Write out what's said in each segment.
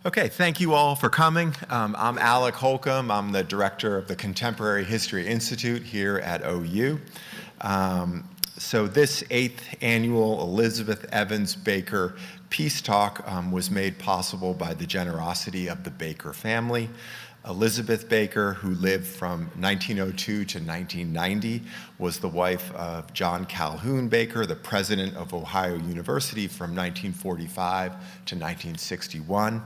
Okay, thank you all for coming. I'm Alec Holcomb. I'm the director of the Contemporary History Institute here at OU. So this 8th annual Elizabeth Evans Baker Peace Talk was made possible by the generosity of the Baker family. Elizabeth Baker, who lived from 1902 to 1990, was the wife of John Calhoun Baker, the president of Ohio University from 1945 to 1961.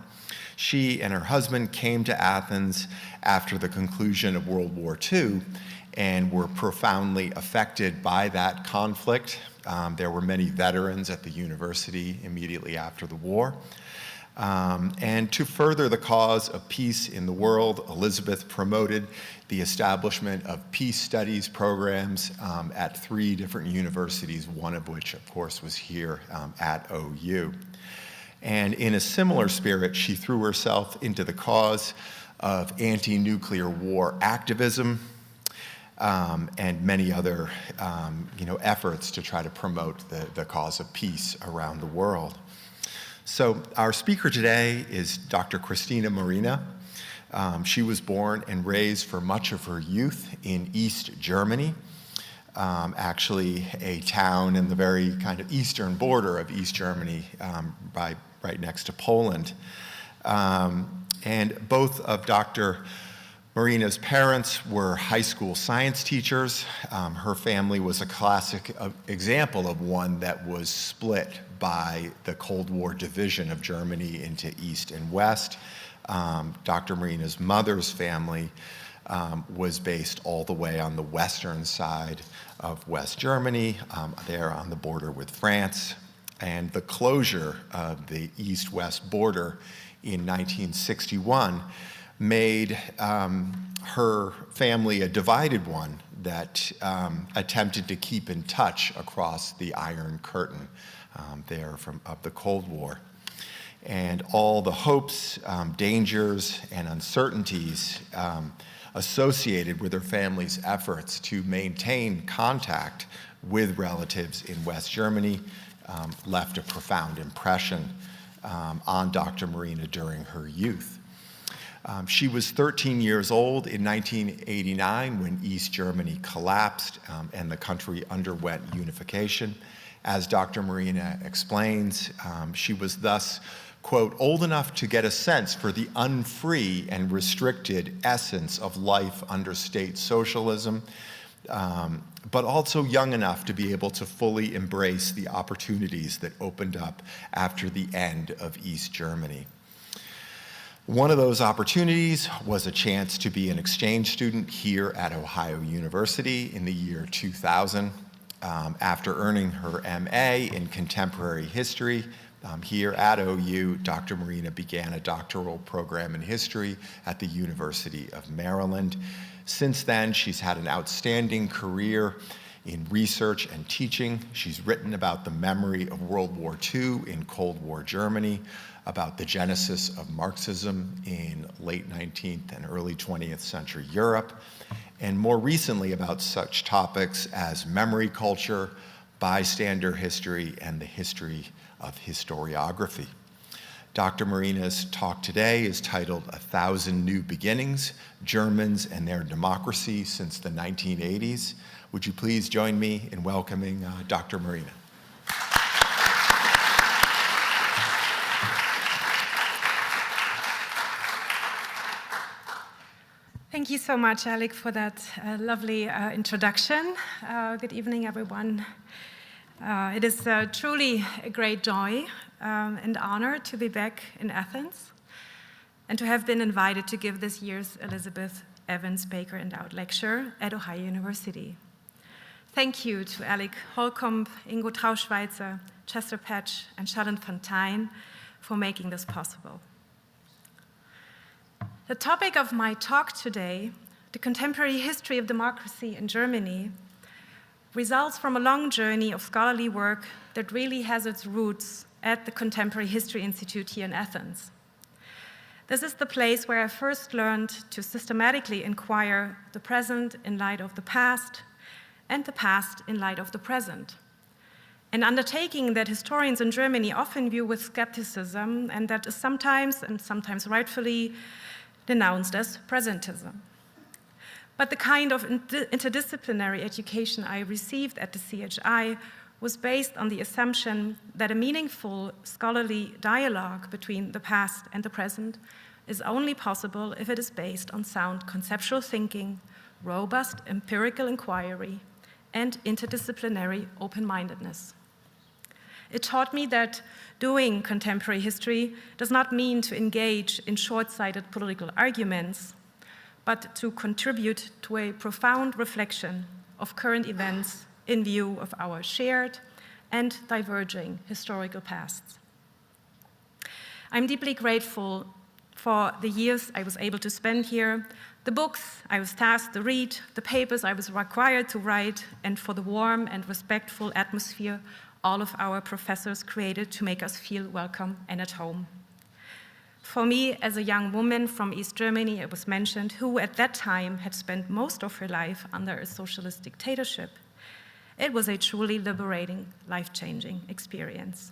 She and her husband came to Athens after the conclusion of World War II and were profoundly affected by that conflict. There were many veterans at the university immediately after the war. And to further the cause of peace in the world, Elizabeth promoted the establishment of peace studies programs at 3 different universities, one of which, of course, was here at OU. And in a similar spirit, she threw herself into the cause of anti-nuclear war activism and many other efforts to try to promote the cause of peace around the world. So our speaker today is Dr. Christina Morina. She was born and raised for much of her youth in East Germany, actually a town in the very kind of eastern border of East Germany, right next to Poland. And both of Dr. Morina's parents were high school science teachers. Her family was a classic example of one that was split by the Cold War division of Germany into East and West. Dr. Morina's mother's family was based all the way on the western side of West Germany, there on the border with France. And the closure of the East-West border in 1961 made her family a divided one that attempted to keep in touch across the Iron Curtain of the Cold War. And all the hopes, dangers, and uncertainties associated with her family's efforts to maintain contact with relatives in West Germany left a profound impression on Dr. Morina during her youth. She was 13 years old in 1989 when East Germany collapsed and the country underwent unification. As Dr. Morina explains, she was thus, quote, old enough to get a sense for the unfree and restricted essence of life under state socialism, but also young enough to be able to fully embrace the opportunities that opened up after the end of East Germany. One of those opportunities was a chance to be an exchange student here at Ohio University in the year 2000. After earning her MA in contemporary history here at OU, Dr. Morina began a doctoral program in history at the University of Maryland. Since then, she's had an outstanding career in research and teaching. She's written about the memory of World War II in Cold War Germany, about the genesis of Marxism in late 19th and early 20th century Europe, and more recently about such topics as memory culture, bystander history, and the history of historiography. Dr. Morina's talk today is titled 1,000 New Beginnings, Germans and Their Democracy Since the 1980s. Would you please join me in welcoming Dr. Morina? Thank you so much, Alec, for that lovely introduction. Good evening, everyone. It is truly a great joy and honor to be back in Athens and to have been invited to give this year's Elizabeth Evans Baker Endowed Lecture at Ohio University. Thank you to Alec Holcomb, Ingo Trauschweizer, Chester Patch, and Sharon Fontaine for making this possible. The topic of my talk today, the contemporary history of democracy in Germany, results from a long journey of scholarly work that really has its roots at the Contemporary History Institute here in Athens. This is the place where I first learned to systematically inquire the present in light of the past and the past in light of the present. an undertaking that historians in Germany often view with skepticism and that is sometimes, and sometimes rightfully, denounced as presentism. But the kind of interdisciplinary education I received at the CHI was based on the assumption that a meaningful scholarly dialogue between the past and the present is only possible if it is based on sound conceptual thinking, robust empirical inquiry, and interdisciplinary open-mindedness. It taught me that doing contemporary history does not mean to engage in short-sighted political arguments, but to contribute to a profound reflection of current events in view of our shared and diverging historical pasts. I'm deeply grateful for the years I was able to spend here, the books I was tasked to read, the papers I was required to write, and for the warm and respectful atmosphere all of our professors created to make us feel welcome and at home. For me, as a young woman from East Germany, it was mentioned, who at that time had spent most of her life under a socialist dictatorship, it was a truly liberating, life-changing experience.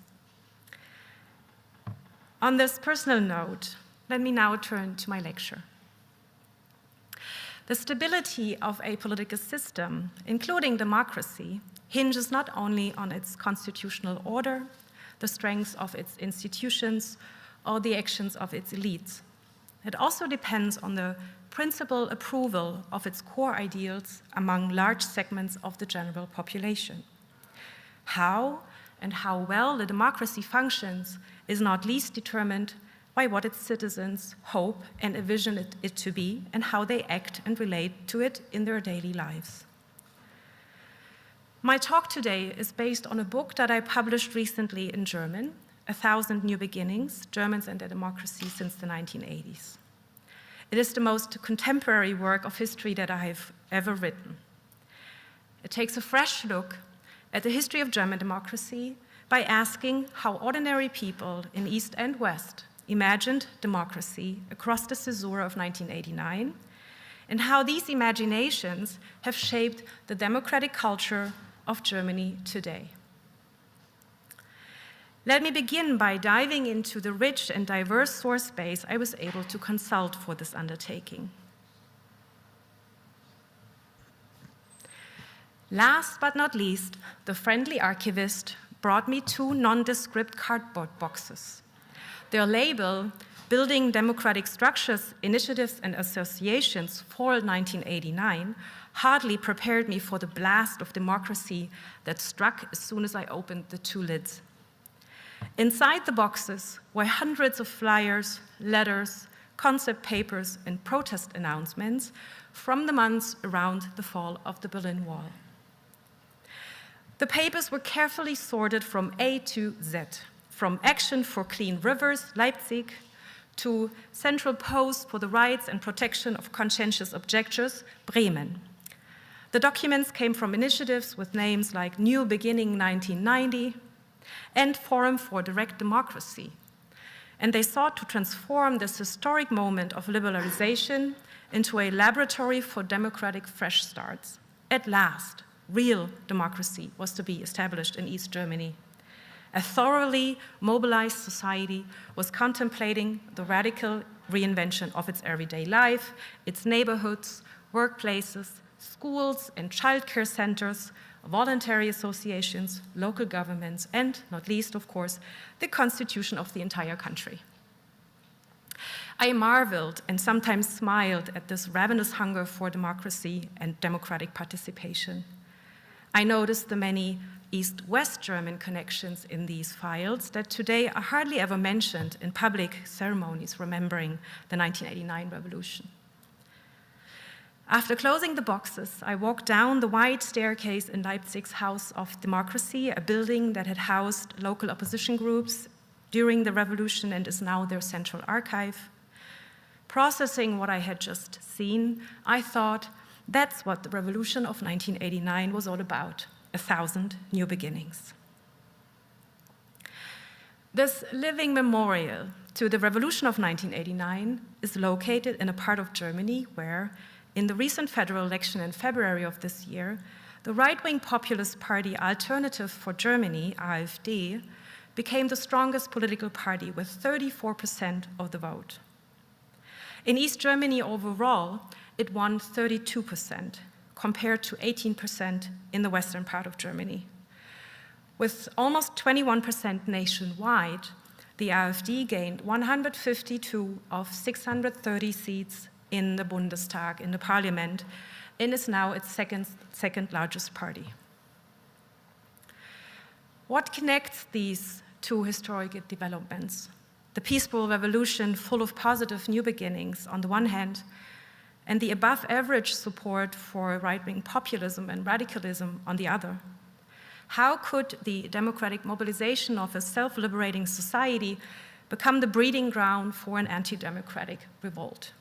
On this personal note, let me now turn to my lecture. The stability of a political system, including democracy, hinges not only on its constitutional order, the strength of its institutions, or the actions of its elites. It also depends on the principal approval of its core ideals among large segments of the general population. How and how well the democracy functions is not least determined by what its citizens hope and envision it to be and how they act and relate to it in their daily lives. My talk today is based on a book that I published recently in German, 1,000 New Beginnings, Germans and their Democracy since the 1980s. It is the most contemporary work of history that I have ever written. It takes a fresh look at the history of German democracy by asking how ordinary people in East and West imagined democracy across the caesura of 1989, and how these imaginations have shaped the democratic culture of Germany today. Let me begin by diving into the rich and diverse source base I was able to consult for this undertaking. Last but not least, the friendly archivist brought me 2 nondescript cardboard boxes. Their label, Building Democratic Structures, Initiatives and Associations, Fall 1989, hardly prepared me for the blast of democracy that struck as soon as I opened the 2 lids. Inside the boxes were hundreds of flyers, letters, concept papers, and protest announcements from the months around the fall of the Berlin Wall. The papers were carefully sorted from A to Z, from Action for Clean Rivers, Leipzig, to Central Post for the Rights and Protection of Conscientious Objectors, Bremen. The documents came from initiatives with names like New Beginning 1990, and Forum for Direct Democracy. And they sought to transform this historic moment of liberalization into a laboratory for democratic fresh starts. At last, real democracy was to be established in East Germany. A thoroughly mobilized society was contemplating the radical reinvention of its everyday life, its neighborhoods, workplaces, schools and childcare centers, voluntary associations, local governments, and, not least, of course, the constitution of the entire country. I marveled and sometimes smiled at this ravenous hunger for democracy and democratic participation. I noticed the many East-West German connections in these files that today are hardly ever mentioned in public ceremonies remembering the 1989 revolution. After closing the boxes, I walked down the wide staircase in Leipzig's House of Democracy, a building that had housed local opposition groups during the revolution and is now their central archive. Processing what I had just seen, I thought that's what the revolution of 1989 was all about, 1,000 new beginnings. This living memorial to the revolution of 1989 is located in a part of Germany where, in the recent federal election in February of this year, the right-wing populist party Alternative for Germany, AfD, became the strongest political party with 34% of the vote. In East Germany overall, it won 32%, compared to 18% in the western part of Germany. With almost 21% nationwide, the AfD gained 152 of 630 seats in the Bundestag, in the parliament, and is now its second largest party. What connects these two historic developments? The peaceful revolution full of positive new beginnings on the one hand, and the above average support for right-wing populism and radicalism on the other. How could the democratic mobilization of a self-liberating society become the breeding ground for an anti-democratic revolt?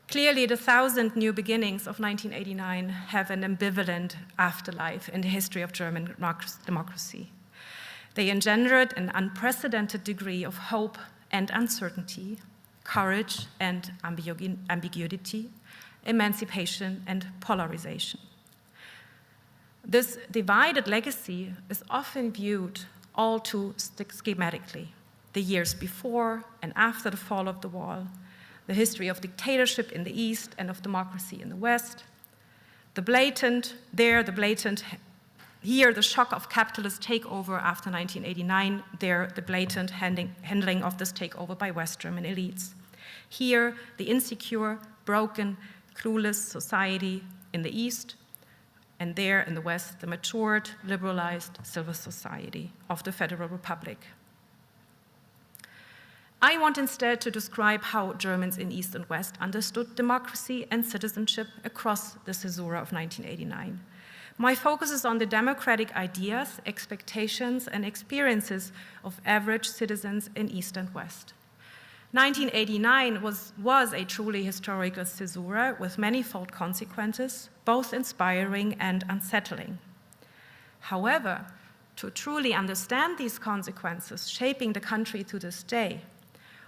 Clearly, the 1,000 new beginnings of 1989 have an ambivalent afterlife in the history of German democracy. They engendered an unprecedented degree of hope and uncertainty, courage and ambiguity, emancipation and polarization. This divided legacy is often viewed all too schematically. The years before and after the fall of the wall, the history of dictatorship in the East and of democracy in the West, here the shock of capitalist takeover after 1989, there the blatant handling of this takeover by West German elites. Here, the insecure, broken, clueless society in the East, and there in the West, the matured, liberalized civil society of the Federal Republic. I want instead to describe how Germans in East and West understood democracy and citizenship across the caesura of 1989. My focus is on the democratic ideas, expectations, and experiences of average citizens in East and West. 1989 was a truly historical caesura with manifold consequences, both inspiring and unsettling. However, to truly understand these consequences shaping the country to this day,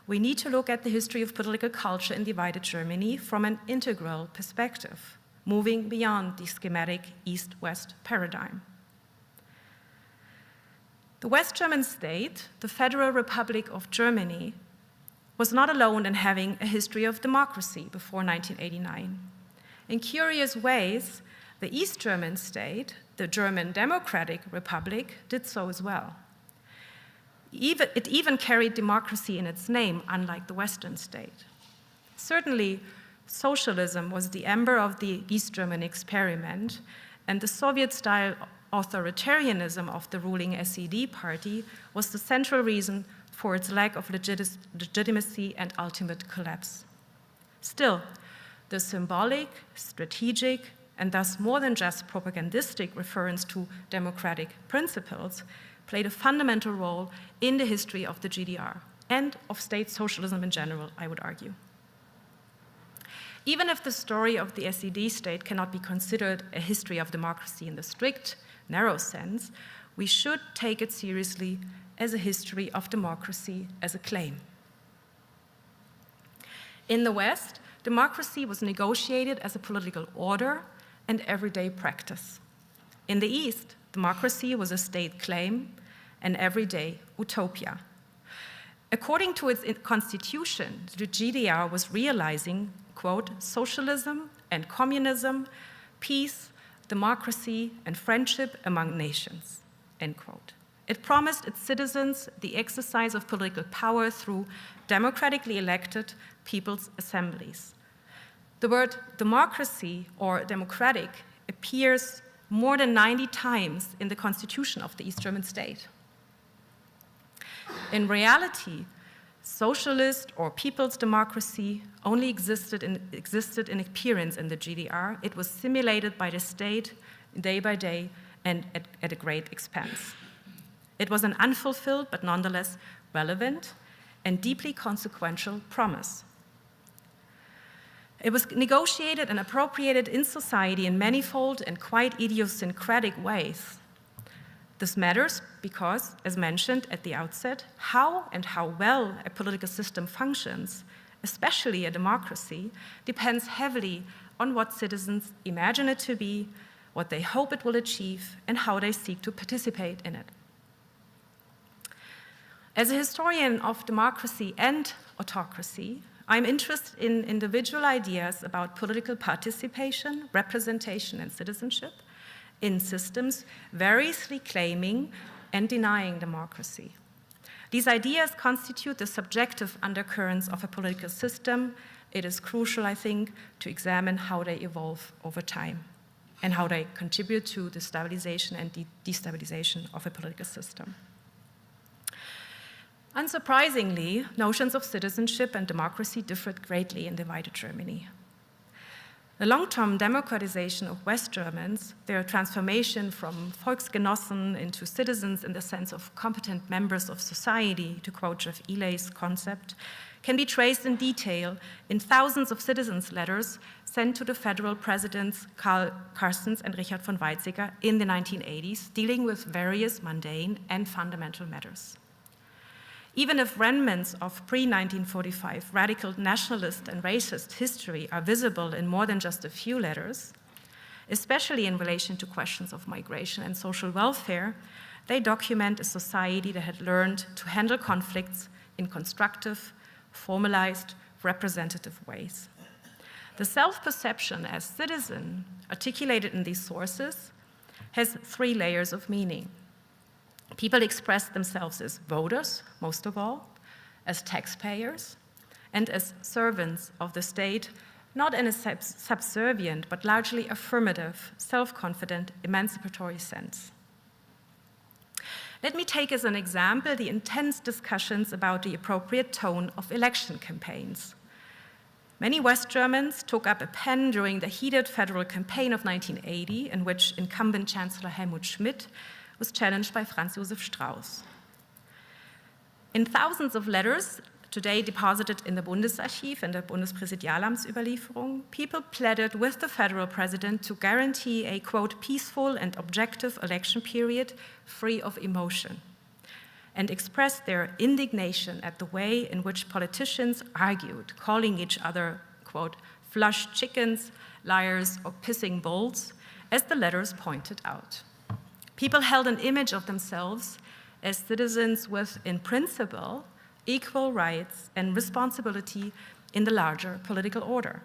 we need to look at the history of political culture in divided Germany from an integral perspective, moving beyond the schematic East-West paradigm. The West German state, the Federal Republic of Germany, was not alone in having a history of democracy before 1989. In curious ways, the East German state, the German Democratic Republic, did so as well. It even carried democracy in its name, unlike the Western state. Certainly, socialism was the ember of the East German experiment, and the Soviet-style authoritarianism of the ruling SED party was the central reason for its lack of legitimacy and ultimate collapse. Still, the symbolic, strategic, and thus more than just propagandistic reference to democratic principles played a fundamental role in the history of the GDR and of state socialism in general, I would argue. Even if the story of the SED state cannot be considered a history of democracy in the strict, narrow sense, we should take it seriously as a history of democracy as a claim. In the West, democracy was negotiated as a political order and everyday practice. In the East, democracy was a state claim, an everyday utopia. According to its constitution, the GDR was realizing, quote, socialism and communism, peace, democracy, and friendship among nations, end quote. It promised its citizens the exercise of political power through democratically elected people's assemblies. The word democracy or democratic appears more than 90 times in the constitution of the East German state. In reality, socialist or people's democracy only existed in appearance in the GDR. It was simulated by the state day by day and at a great expense. It was an unfulfilled but nonetheless relevant and deeply consequential promise. It was negotiated and appropriated in society in manifold and quite idiosyncratic ways. This matters because, as mentioned at the outset, how well a political system functions, especially a democracy, depends heavily on what citizens imagine it to be, what they hope it will achieve, and how they seek to participate in it. As a historian of democracy and autocracy, I'm interested in individual ideas about political participation, representation, and citizenship in systems variously claiming and denying democracy. These ideas constitute the subjective undercurrents of a political system. It is crucial, I think, to examine how they evolve over time and how they contribute to the stabilization and destabilization of a political system. Unsurprisingly, notions of citizenship and democracy differed greatly in divided Germany. The long-term democratization of West Germans, their transformation from Volksgenossen into citizens in the sense of competent members of society, to quote Jeff Ely's concept, can be traced in detail in thousands of citizens' letters sent to the federal presidents Karl Carstens and Richard von Weizsäcker in the 1980s, dealing with various mundane and fundamental matters. Even if remnants of pre-1945 radical nationalist and racist history are visible in more than just a few letters, especially in relation to questions of migration and social welfare, they document a society that had learned to handle conflicts in constructive, formalized, representative ways. The self-perception as citizen, articulated in these sources, has three layers of meaning. People express themselves as voters, most of all, as taxpayers, and as servants of the state, not in a subservient, but largely affirmative, self-confident, emancipatory sense. Let me take as an example the intense discussions about the appropriate tone of election campaigns. Many West Germans took up a pen during the heated federal campaign of 1980, in which incumbent Chancellor Helmut Schmidt was challenged by Franz Josef Strauß. In thousands of letters, today deposited in the Bundesarchiv and the Bundespräsidialamtsüberlieferung, people pleaded with the federal president to guarantee a, quote, peaceful and objective election period free of emotion, and expressed their indignation at the way in which politicians argued, calling each other, quote, flushed chickens, liars, or pissing bulls, as the letters pointed out. People held an image of themselves as citizens with, in principle, equal rights and responsibility in the larger political order.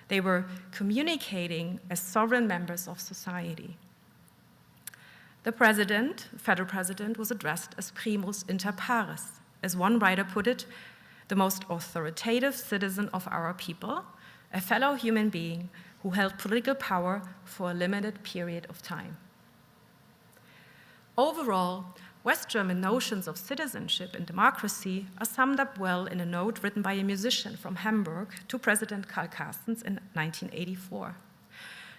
They were communicating as sovereign members of society. The president, federal president, was addressed as primus inter pares. As one writer put it, the most authoritative citizen of our people, a fellow human being who held political power for a limited period of time. Overall, West German notions of citizenship and democracy are summed up well in a note written by a musician from Hamburg to President Karl Carstens in 1984.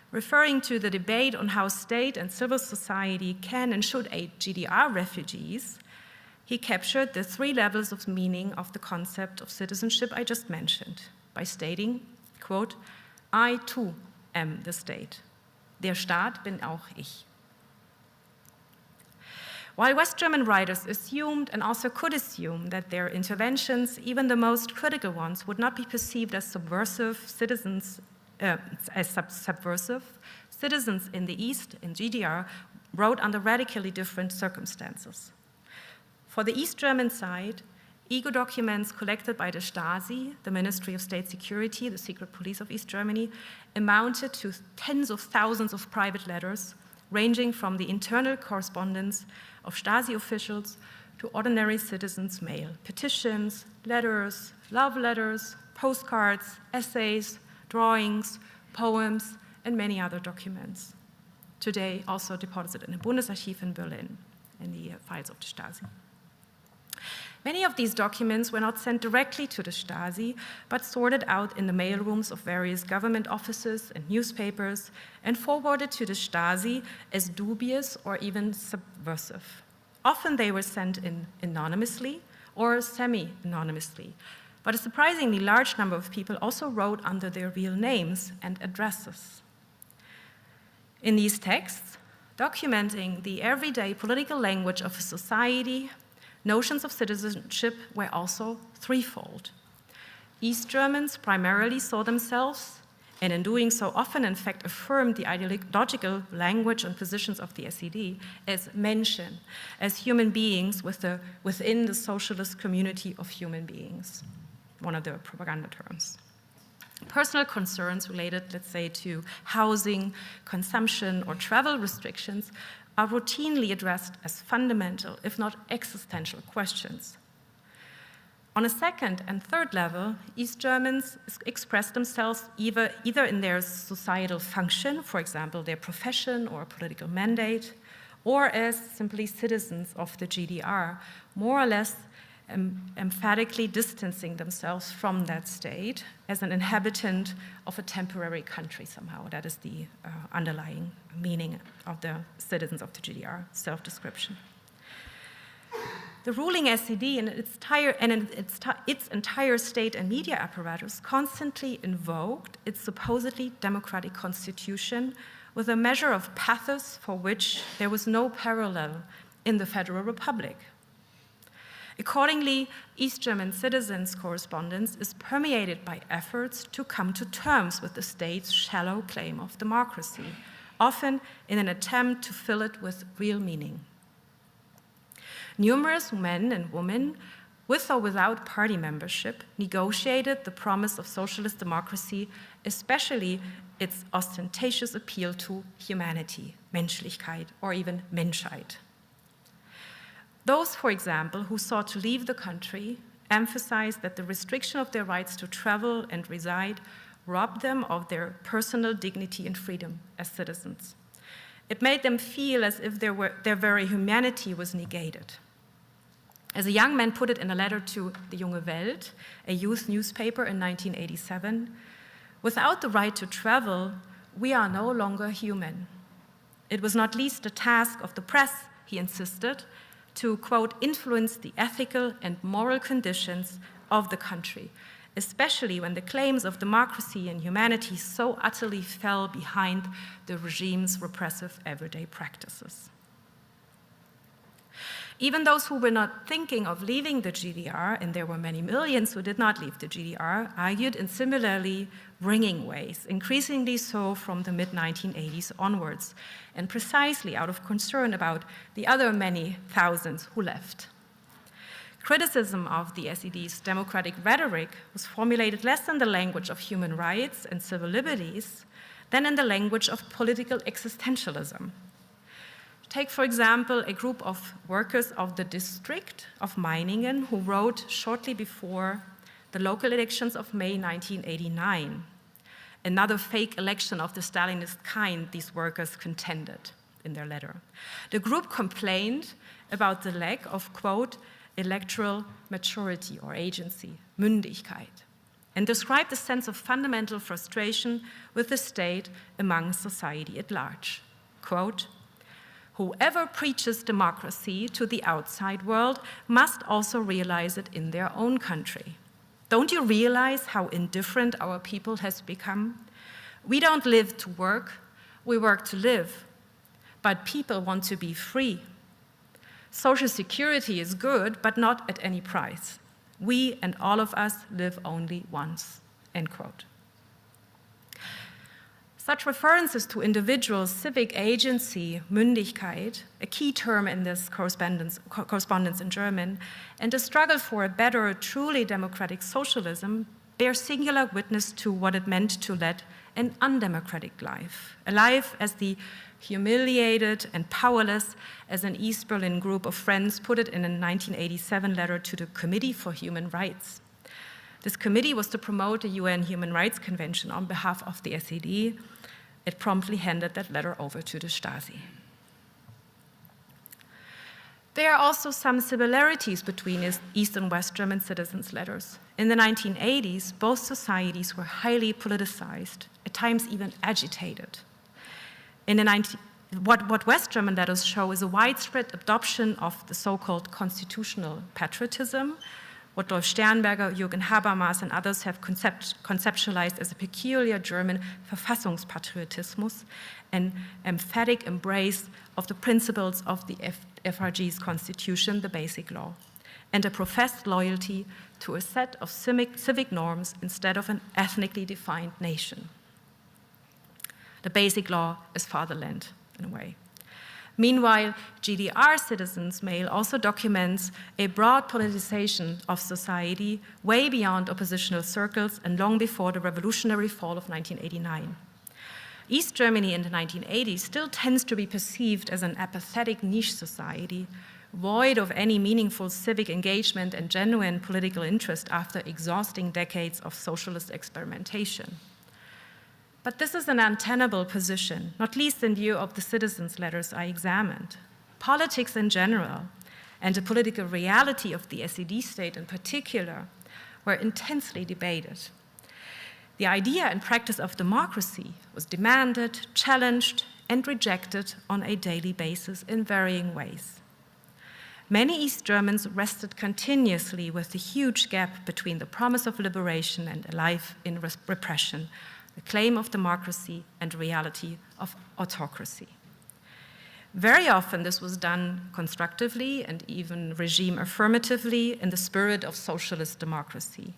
Referring to the debate on how state and civil society can and should aid GDR refugees, he captured the three levels of meaning of the concept of citizenship I just mentioned by stating, quote, I too am the state. Der Staat bin auch ich. While West German writers assumed and also could assume that their interventions, even the most critical ones, would not be perceived as subversive, citizens in the East, in GDR, wrote under radically different circumstances. For the East German side, ego documents collected by the Stasi, the Ministry of State Security, the secret police of East Germany, amounted to tens of thousands of private letters, ranging from the internal correspondence of Stasi officials to ordinary citizens' mail, petitions, letters, love letters, postcards, essays, drawings, poems, and many other documents. Today, also deposited in the Bundesarchiv in Berlin, in the files of the Stasi. Many of these documents were not sent directly to the Stasi, but sorted out in the mailrooms of various government offices and newspapers and forwarded to the Stasi as dubious or even subversive. Often they were sent in anonymously or semi-anonymously, but a surprisingly large number of people also wrote under their real names and addresses. In these texts, documenting the everyday political language of a society, notions of citizenship were also threefold. East Germans primarily saw themselves and in doing so often in fact affirmed the ideological language and positions of the SED as Menschen, as human beings within the socialist community of human beings, one of the propaganda terms. Personal concerns related, let's say, to housing, consumption, or travel restrictions are routinely addressed as fundamental, if not existential, questions. On a second and third level, East Germans express themselves either in their societal function, for example, their profession or political mandate, or as simply citizens of the GDR, more or less emphatically distancing themselves from that state as an inhabitant of a temporary country somehow. That is the underlying meaning of the citizens of the GDR self-description. The ruling SED and its entire state and media apparatus constantly invoked its supposedly democratic constitution with a measure of pathos for which there was no parallel in the Federal Republic. Accordingly, East German citizens' correspondence is permeated by efforts to come to terms with the state's shallow claim of democracy, often in an attempt to fill it with real meaning. Numerous men and women, with or without party membership, negotiated the promise of socialist democracy, especially its ostentatious appeal to humanity, Menschlichkeit, or even Menschheit. Those, for example, who sought to leave the country emphasized that the restriction of their rights to travel and reside robbed them of their personal dignity and freedom as citizens. It made them feel as if their very humanity was negated. As a young man put it in a letter to the Junge Welt, a youth newspaper in 1987, without the right to travel, we are no longer human. It was not least the task of the press, he insisted, to, quote, influence the ethical and moral conditions of the country, especially when the claims of democracy and humanity so utterly fell behind the regime's repressive everyday practices. Even those who were not thinking of leaving the GDR, and there were many millions who did not leave the GDR, argued in similarly ringing ways, increasingly so from the mid-1980s onwards, and precisely out of concern about the other many thousands who left. Criticism of the SED's democratic rhetoric was formulated less in the language of human rights and civil liberties than in the language of political existentialism. Take, for example, a group of workers of the district of Meiningen who wrote shortly before the local elections of May 1989, another fake election of the Stalinist kind, these workers contended in their letter. The group complained about the lack of, quote, electoral maturity or agency, Mündigkeit, and described a sense of fundamental frustration with the state among society at large. Quote, whoever preaches democracy to the outside world must also realize it in their own country. Don't you realize how indifferent our people has become? We don't live to work, we work to live. But people want to be free. Social security is good, but not at any price. We and all of us live only once, end quote. Such references to individual civic agency, Mündigkeit, a key term in this correspondence in German, and the struggle for a better, truly democratic socialism bear singular witness to what it meant to lead an undemocratic life, a life as the humiliated and powerless as an East Berlin group of friends put it in a 1987 letter to the Committee for Human Rights. This committee was to promote the UN Human Rights Convention on behalf of the SED. It promptly handed that letter over to the Stasi. There are also some similarities between East and West German citizens' letters. In the 1980s, both societies were highly politicized, at times even agitated. What West German letters show is a widespread adoption of the so-called constitutional patriotism, what Dolf Sternberger, Jürgen Habermas, and others have conceptualized as a peculiar German Verfassungspatriotismus, an emphatic embrace of the principles of the FRG's constitution, the Basic Law, and a professed loyalty to a set of civic norms instead of an ethnically defined nation. The basic law is fatherland, in a way. Meanwhile, GDR citizens' mail also documents a broad politicization of society way beyond oppositional circles and long before the revolutionary fall of 1989. East Germany in the 1980s still tends to be perceived as an apathetic niche society, void of any meaningful civic engagement and genuine political interest after exhausting decades of socialist experimentation. But this is an untenable position, not least in view of the citizens' letters I examined. Politics in general, and the political reality of the SED state in particular, were intensely debated. The idea and practice of democracy was demanded, challenged, and rejected on a daily basis in varying ways. Many East Germans wrestled continuously with the huge gap between the promise of liberation and a life in repression, the claim of democracy and reality of autocracy. Very often this was done constructively and even regime affirmatively in the spirit of socialist democracy.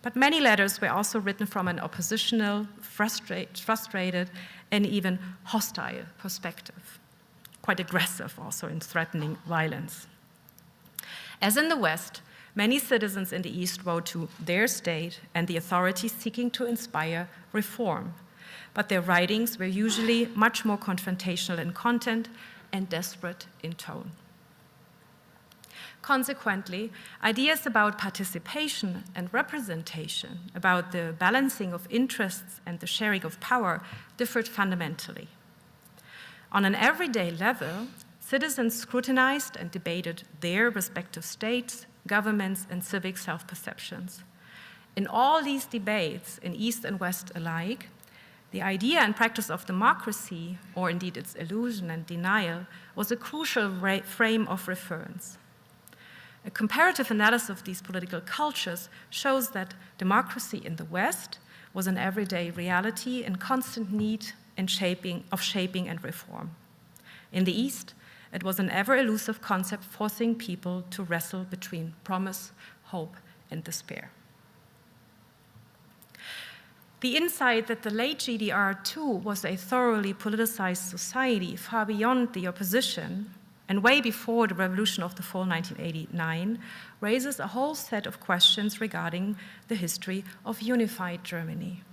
But many letters were also written from an oppositional, frustrated, and even hostile perspective, quite aggressive also in threatening violence. As in the West, many citizens in the East wrote to their state and the authorities seeking to inspire reform, but their writings were usually much more confrontational in content and desperate in tone. Consequently, ideas about participation and representation, about the balancing of interests and the sharing of power, differed fundamentally. On an everyday level, citizens scrutinized and debated their respective states, governments, and civic self-perceptions. In all these debates, in East and West alike, the idea and practice of democracy, or indeed its illusion and denial, was a crucial frame of reference. A comparative analysis of these political cultures shows that democracy in the West was an everyday reality in constant need of shaping and reform. In the East, it was an ever-elusive concept forcing people to wrestle between promise, hope, and despair. The insight that the late GDR too was a thoroughly politicized society far beyond the opposition and way before the revolution of the fall 1989 raises a whole set of questions regarding the history of unified Germany.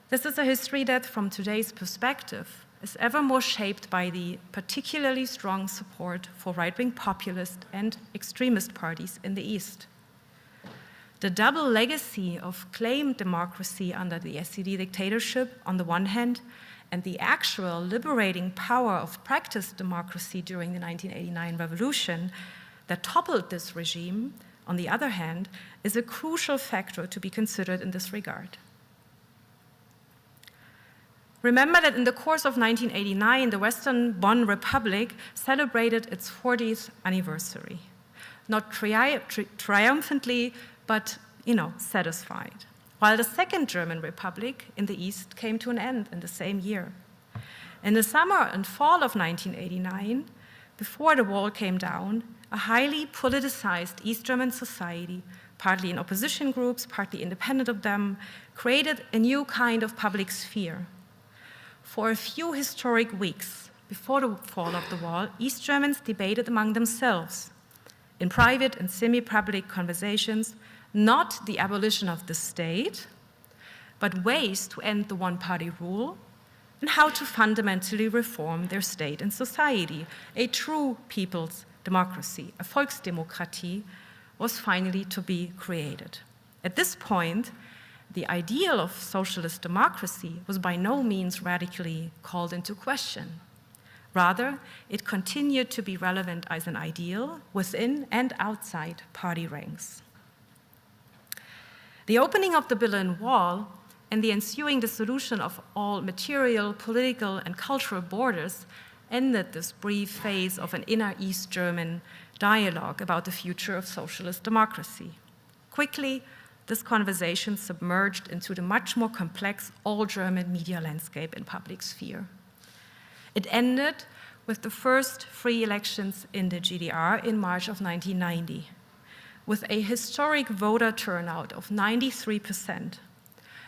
This is a history that, from today's perspective, is ever more shaped by the particularly strong support for right-wing populist and extremist parties in the East. The double legacy of claimed democracy under the SED dictatorship on the one hand, and the actual liberating power of practiced democracy during the 1989 revolution that toppled this regime, on the other hand, is a crucial factor to be considered in this regard. Remember that in the course of 1989, the Western Bonn Republic celebrated its 40th anniversary. Not triumphantly, but, satisfied. While the Second German Republic in the East came to an end in the same year. In the summer and fall of 1989, before the wall came down, a highly politicized East German society, partly in opposition groups, partly independent of them, created a new kind of public sphere. For a few historic weeks before the fall of the wall, East Germans debated among themselves, in private and semi-public conversations, not the abolition of the state, but ways to end the one-party rule and how to fundamentally reform their state and society. A true people's democracy, a Volksdemokratie, was finally to be created. At this point, the ideal of socialist democracy was by no means radically called into question. Rather, it continued to be relevant as an ideal within and outside party ranks. The opening of the Berlin Wall and the ensuing dissolution of all material, political, and cultural borders ended this brief phase of an inner East German dialogue about the future of socialist democracy. Quickly, this conversation submerged into the much more complex all-German media landscape and public sphere. It ended with the first free elections in the GDR in March of 1990, with a historic voter turnout of 93%,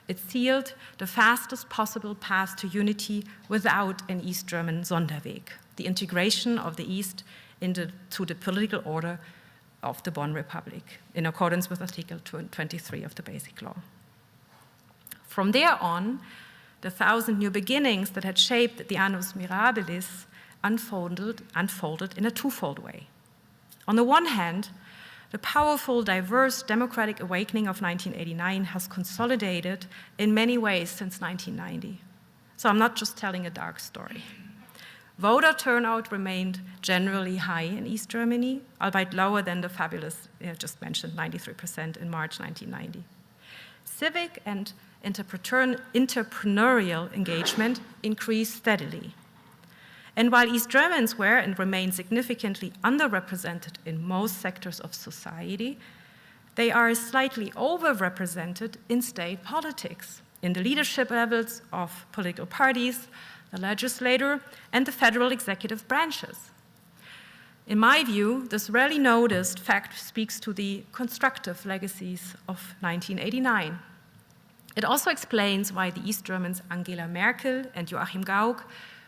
It sealed the fastest possible path to unity without an East German Sonderweg, the integration of the East into the political order of the Bonn Republic, in accordance with Article 23 of the Basic Law. From there on, the 1,000 new beginnings that had shaped the Annus Mirabilis unfolded in a twofold way. On the one hand, the powerful, diverse democratic awakening of 1989 has consolidated in many ways since 1990. So I'm not just telling a dark story. Voter turnout remained generally high in East Germany, albeit lower than the fabulous, just mentioned, 93% in March 1990. Civic and entrepreneurial engagement increased steadily. And while East Germans were and remain significantly underrepresented in most sectors of society, they are slightly overrepresented in state politics, in the leadership levels of political parties, the legislature, and the federal executive branches. In my view, this rarely noticed fact speaks to the constructive legacies of 1989. It also explains why the East Germans Angela Merkel and Joachim Gauck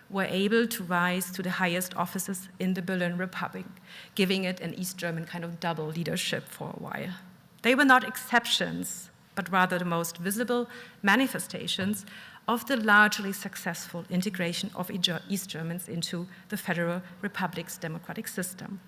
were able to rise to the highest offices in the Berlin Republic, giving it an East German kind of double leadership for a while. They were not exceptions, but rather the most visible manifestations of the largely successful integration of East Germans into the Federal Republic's democratic system.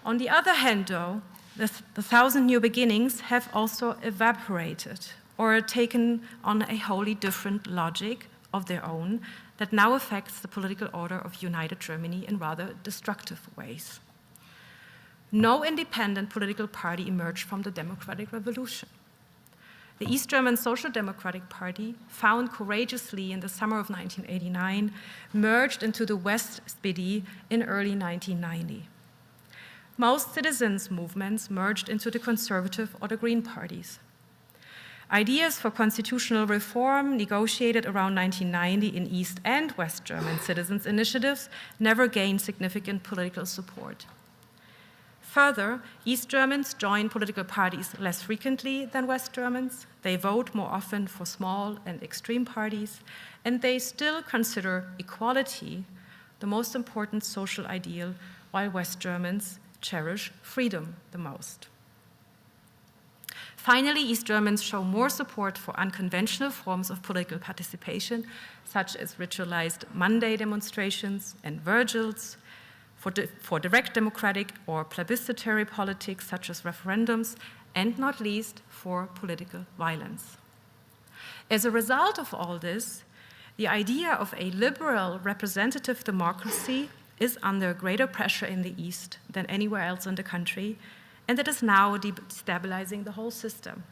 On the other hand, though, the 1,000 new beginnings have also evaporated or taken on a wholly different logic of their own that now affects the political order of united Germany in rather destructive ways. No independent political party emerged from the democratic revolution. The East German Social Democratic Party, found courageously in the summer of 1989, merged into the West SPD in early 1990. Most citizens' movements merged into the Conservative or the Green parties. Ideas for constitutional reform negotiated around 1990 in East and West German citizens' initiatives never gained significant political support. Further, East Germans join political parties less frequently than West Germans. They vote more often for small and extreme parties, and they still consider equality the most important social ideal, while West Germans cherish freedom the most. Finally, East Germans show more support for unconventional forms of political participation, such as ritualized Monday demonstrations and Virgils, for direct democratic or plebiscitary politics, such as referendums, and not least for political violence. As a result of all this, the idea of a liberal representative democracy is under greater pressure in the East than anywhere else in the country, and it is now destabilizing the whole system.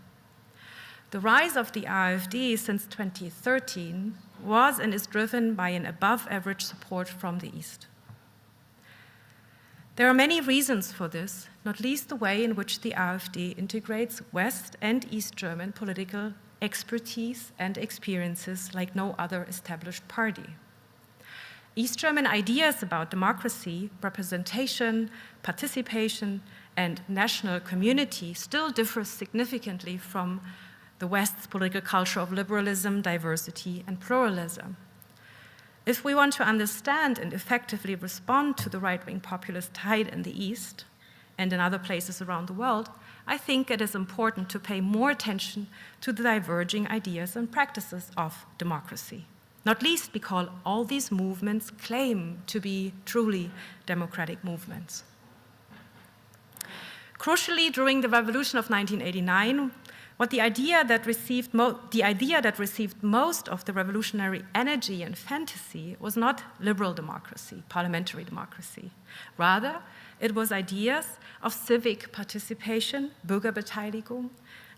The rise of the AfD since 2013 was and is driven by an above-average support from the East. There are many reasons for this, not least the way in which the AfD integrates West and East German political expertise and experiences like no other established party. East German ideas about democracy, representation, participation, and national community still differ significantly from the West's political culture of liberalism, diversity, and pluralism. If we want to understand and effectively respond to the right-wing populist tide in the East and in other places around the world, I think it is important to pay more attention to the diverging ideas and practices of democracy, not least because all these movements claim to be truly democratic movements. Crucially, during the revolution of 1989, the idea that received most of the revolutionary energy and fantasy was not liberal democracy, parliamentary democracy. Rather, it was ideas of civic participation, Bürgerbeteiligung,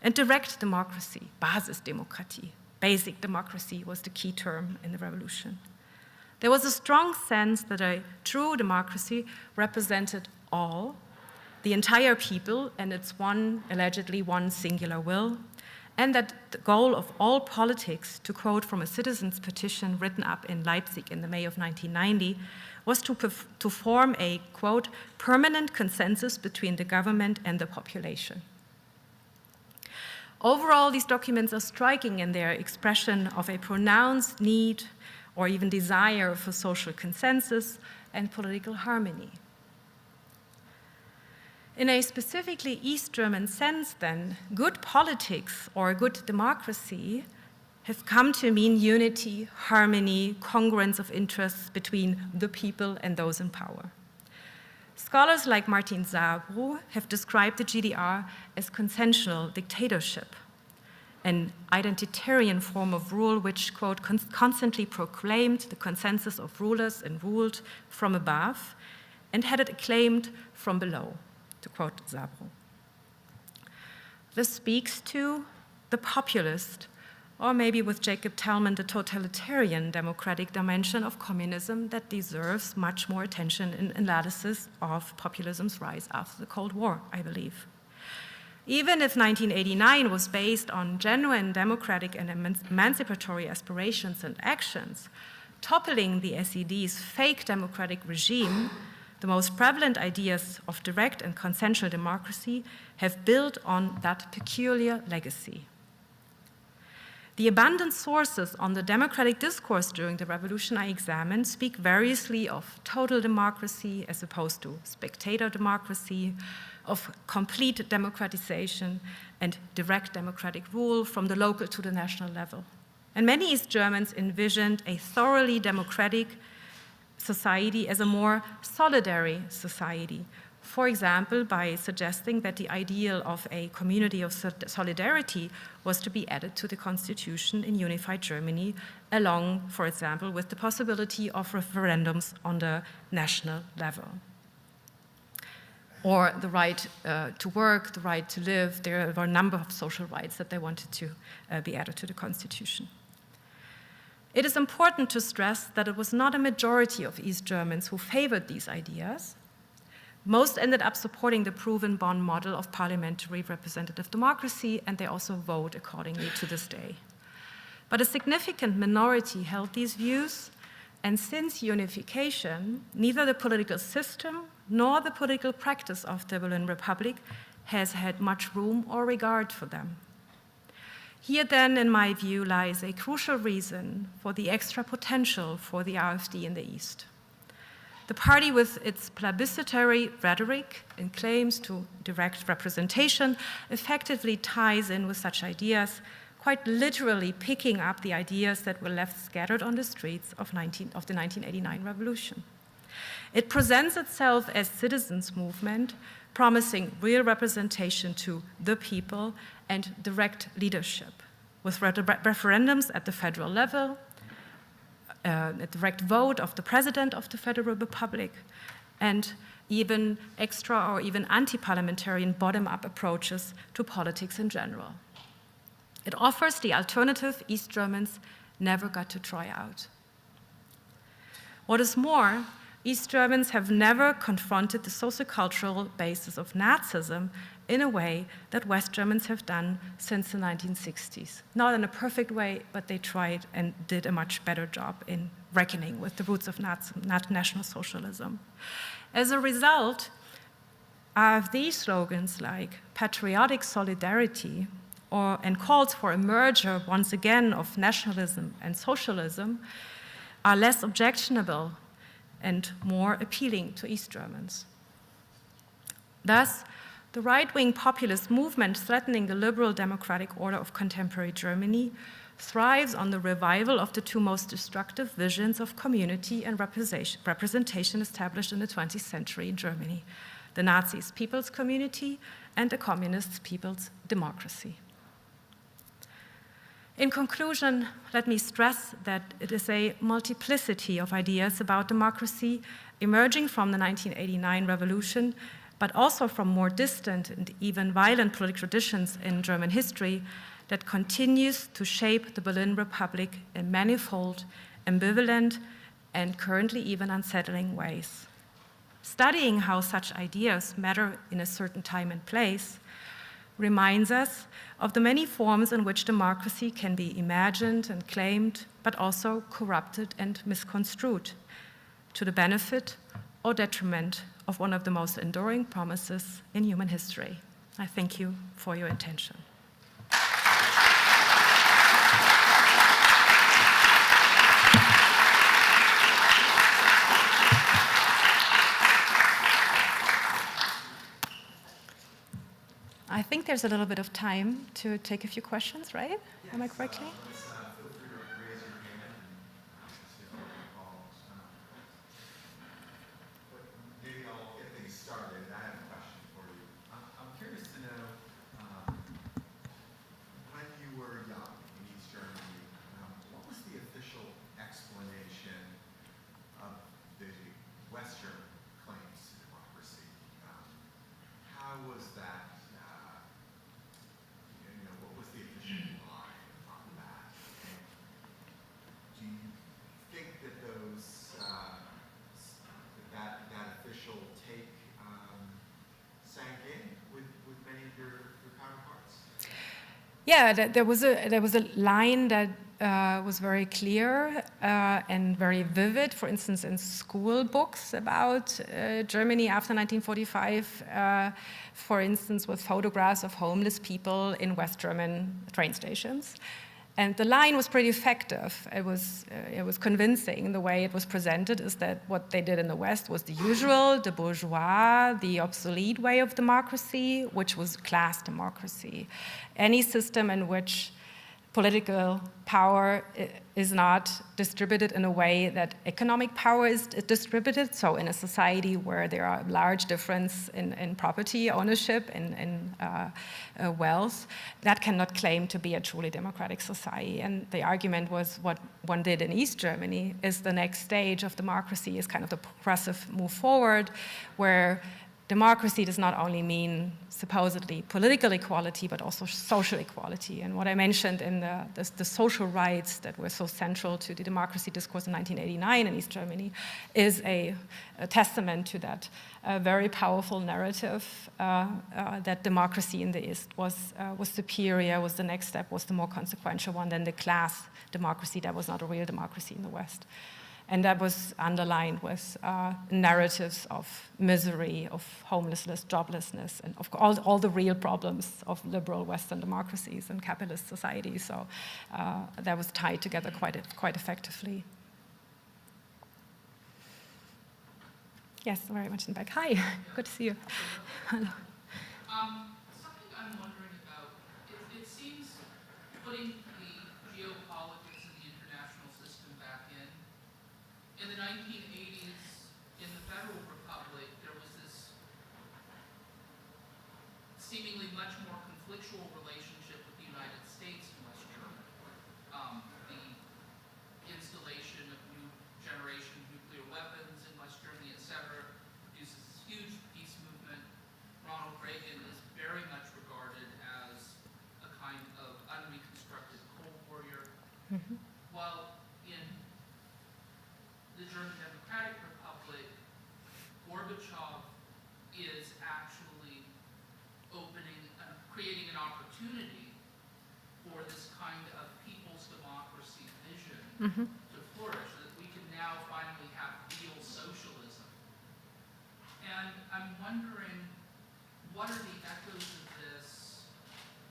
and direct democracy, Basisdemokratie. Basic democracy was the key term in the revolution. There was a strong sense that a true democracy represented all, the entire people, and its allegedly one singular will, and that the goal of all politics, to quote from a citizens' petition written up in Leipzig in the May of 1990, was to form a, quote, permanent consensus between the government and the population. Overall, these documents are striking in their expression of a pronounced need or even desire for social consensus and political harmony. In a specifically East German sense, then, good politics or good democracy have come to mean unity, harmony, congruence of interests between the people and those in power. Scholars like Martin Sabro have described the GDR as consensual dictatorship, an identitarian form of rule which, quote, constantly proclaimed the consensus of rulers and ruled from above and had it acclaimed from below, to quote Sabro. This speaks to the populist, or maybe with Jacob Talman, the totalitarian democratic dimension of communism that deserves much more attention in analysis of populism's rise after the Cold War, I believe. Even if 1989 was based on genuine democratic and emancipatory aspirations and actions, toppling the SED's fake democratic regime, the most prevalent ideas of direct and consensual democracy have built on that peculiar legacy. The abundant sources on the democratic discourse during the revolution I examined speak variously of total democracy as opposed to spectator democracy, of complete democratization and direct democratic rule from the local to the national level. And many East Germans envisioned a thoroughly democratic society as a more solidary society, for example, by suggesting that the ideal of a community of solidarity was to be added to the constitution in unified Germany, along, for example, with the possibility of referendums on the national level. Or the right to work, the right to live. There were a number of social rights that they wanted to be added to the constitution. It is important to stress that it was not a majority of East Germans who favored these ideas. Most ended up supporting the proven Bonn model of parliamentary representative democracy, and they also vote accordingly to this day. But a significant minority held these views, and since unification, neither the political system nor the political practice of the Berlin Republic has had much room or regard for them. Here then, in my view, lies a crucial reason for the extra potential for the AfD in the East. The party, with its plebiscitary rhetoric and claims to direct representation, effectively ties in with such ideas, quite literally picking up the ideas that were left scattered on the streets of the 1989 revolution. It presents itself as citizens' movement, promising real representation to the people and direct leadership, with referendums at the federal level, a direct vote of the president of the Federal Republic, and even extra or even anti-parliamentarian bottom-up approaches to politics in general. It offers the alternative East Germans never got to try out. What is more, East Germans have never confronted the sociocultural basis of Nazism in a way that West Germans have done since the 1960s. Not in a perfect way, but they tried and did a much better job in reckoning with the roots of National Socialism. As a result, AfD slogans like patriotic solidarity and calls for a merger, once again, of nationalism and socialism are less objectionable and more appealing to East Germans. Thus, the right-wing populist movement threatening the liberal democratic order of contemporary Germany thrives on the revival of the two most destructive visions of community and representation established in the 20th century in Germany: the Nazis' people's community and the communists' people's democracy. In conclusion, let me stress that it is a multiplicity of ideas about democracy emerging from the 1989 revolution, but also from more distant and even violent political traditions in German history that continues to shape the Berlin Republic in manifold, ambivalent, and currently even unsettling ways. Studying how such ideas matter in a certain time and place reminds us of the many forms in which democracy can be imagined and claimed, but also corrupted and misconstrued, to the benefit or detriment of one of the most enduring promises in human history. I thank you for your attention. there's a little bit of time to take a few questions, right? Yes, Am I correctly? feel free to raise your hand and see if I can call. But maybe I'll get things started. I have a question for you. I'm curious to know, when you were young in East Germany, what was the official explanation of the Western claims to democracy? How was that? What was the official line on that? And do you think that that official take sank in with many of your counterparts? Yeah, there was a line that was very clear and very vivid, for instance, in school books about Germany after 1945, for instance, with photographs of homeless people in West German train stations. And the line was pretty effective. It was convincing. The way it was presented is that what they did in the West was the usual, the bourgeois, the obsolete way of democracy, which was class democracy. Any system in which political power is not distributed in a way that economic power is distributed. So in a society where there are large difference in property ownership and wealth, that cannot claim to be a truly democratic society. And the argument was what one did in East Germany is the next stage of democracy is kind of the progressive move forward, where democracy does not only mean supposedly political equality, but also social equality. And what I mentioned in the social rights that were so central to the democracy discourse in 1989 in East Germany is a testament to that very powerful narrative that democracy in the East was superior, was the next step, was the more consequential one than the class democracy that was not a real democracy in the West. And that was underlined with narratives of misery, of homelessness, joblessness, and of all the real problems of liberal Western democracies and capitalist societies. So that was tied together quite effectively. Yes, very much in the back. Hi, good to see you. Hello. Something I'm wondering about, it seems putting the geopolitics and the international system back in the 1980s, in the Federal Republic, there was this seemingly much more conflictual relationship with the United States and West Germany. The installation of new generation nuclear weapons in West Germany, et cetera, produces this huge peace movement. Ronald Reagan is very much regarded as a kind of unreconstructed Cold Warrior. Mm-hmm. While in the German Democratic Republic, Gorbachev is actually creating an opportunity for this kind of people's democracy vision to flourish, that we can now finally have real socialism. And I'm wondering, what are the echoes of this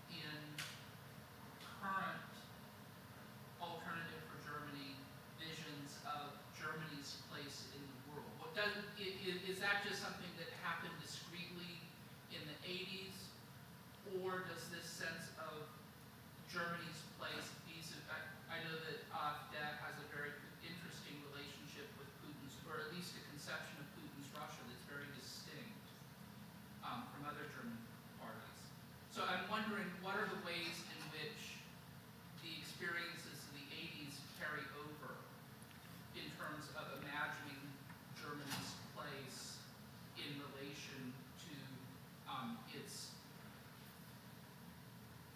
in current alternative for Germany visions of Germany's place in the world? Is that just something that happened discreetly in the 80s? Or does this sense of Germany's place be, I know that AfD has a very interesting relationship with Putin's, or at least a conception of Putin's Russia that's very distinct from other German parties. So I'm wondering, what are the ways in which the experiences of the 80s carry over in terms of imagining Germany's place in relation to its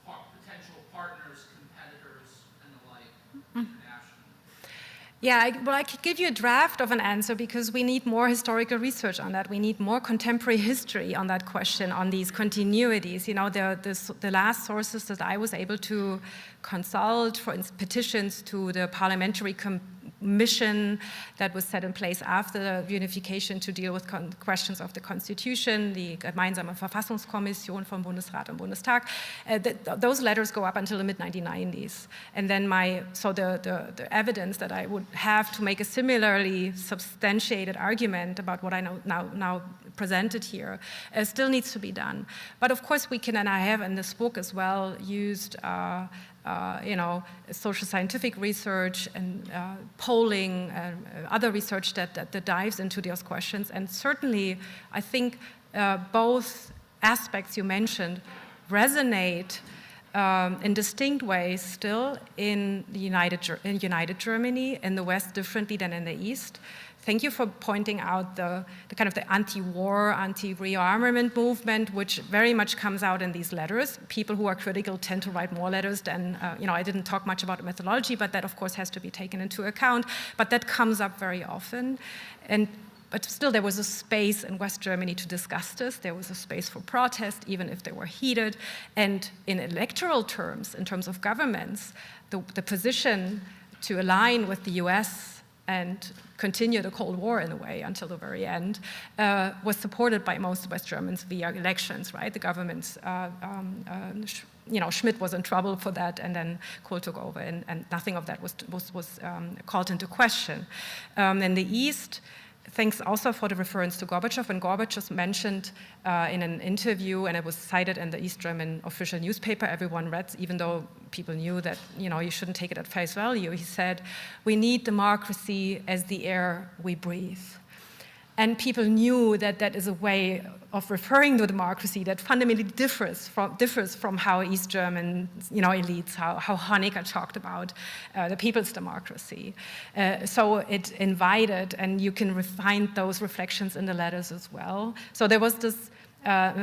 potential partners, competitors, and the like internationally? Yeah, I could give you a draft of an answer because we need more historical research on that. We need more contemporary history on that question, on these continuities. You know, the last sources that I was able to consult, for instance, petitions to the Parliamentary mission that was set in place after the unification to deal with questions of the Constitution, the Gemeinsame Verfassungskommission vom Bundesrat und Bundestag. Those letters go up until the mid-1990s. And then the evidence that I would have to make a similarly substantiated argument about what I now presented here still needs to be done. But of course we can, and I have in this book as well, used social scientific research and polling, other research that dives into those questions. And certainly, I think both aspects you mentioned resonate in distinct ways still in United Germany, in the West differently than in the East. Thank you for pointing out the kind of the anti-war, anti-rearmament movement, which very much comes out in these letters. People who are critical tend to write more letters than, I didn't talk much about methodology, but that of course has to be taken into account. But that comes up very often. But still, there was a space in West Germany to discuss this. There was a space for protest, even if they were heated. And in electoral terms, in terms of governments, the position to align with the US and continue the Cold War in a way until the very end, was supported by most West Germans via elections, right? The governments, Schmidt was in trouble for that, and then Kohl took over, and nothing of that was called into question. In the East, thanks also for the reference to Gorbachev. And Gorbachev mentioned in an interview, and it was cited in the East German official newspaper, everyone read, even though people knew that you shouldn't take it at face value. He said, "We need democracy as the air we breathe." And people knew that that is a way of referring to democracy that fundamentally differs from how East German elites, how Honecker talked about the people's democracy. So it invited, and you can find those reflections in the letters as well. So there was this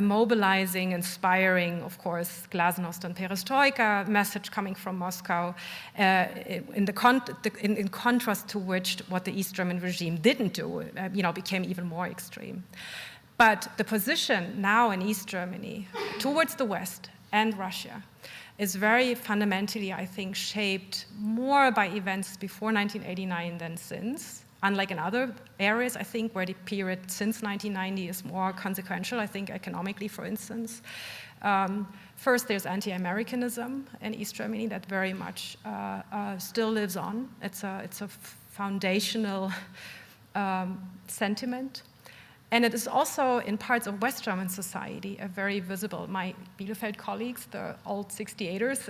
mobilizing, inspiring, of course, Glasnost and Perestroika message coming from Moscow, in contrast to which what the East German regime didn't do, became even more extreme. But the position now in East Germany towards the West and Russia is very fundamentally, I think, shaped more by events before 1989 than since. Unlike in other areas, I think, where the period since 1990 is more consequential, I think economically, for instance. First, there's anti-Americanism in East Germany that very much still lives on. It's a foundational sentiment. And it is also, in parts of West German society, a very visible. My Bielefeld colleagues, the old 68ers,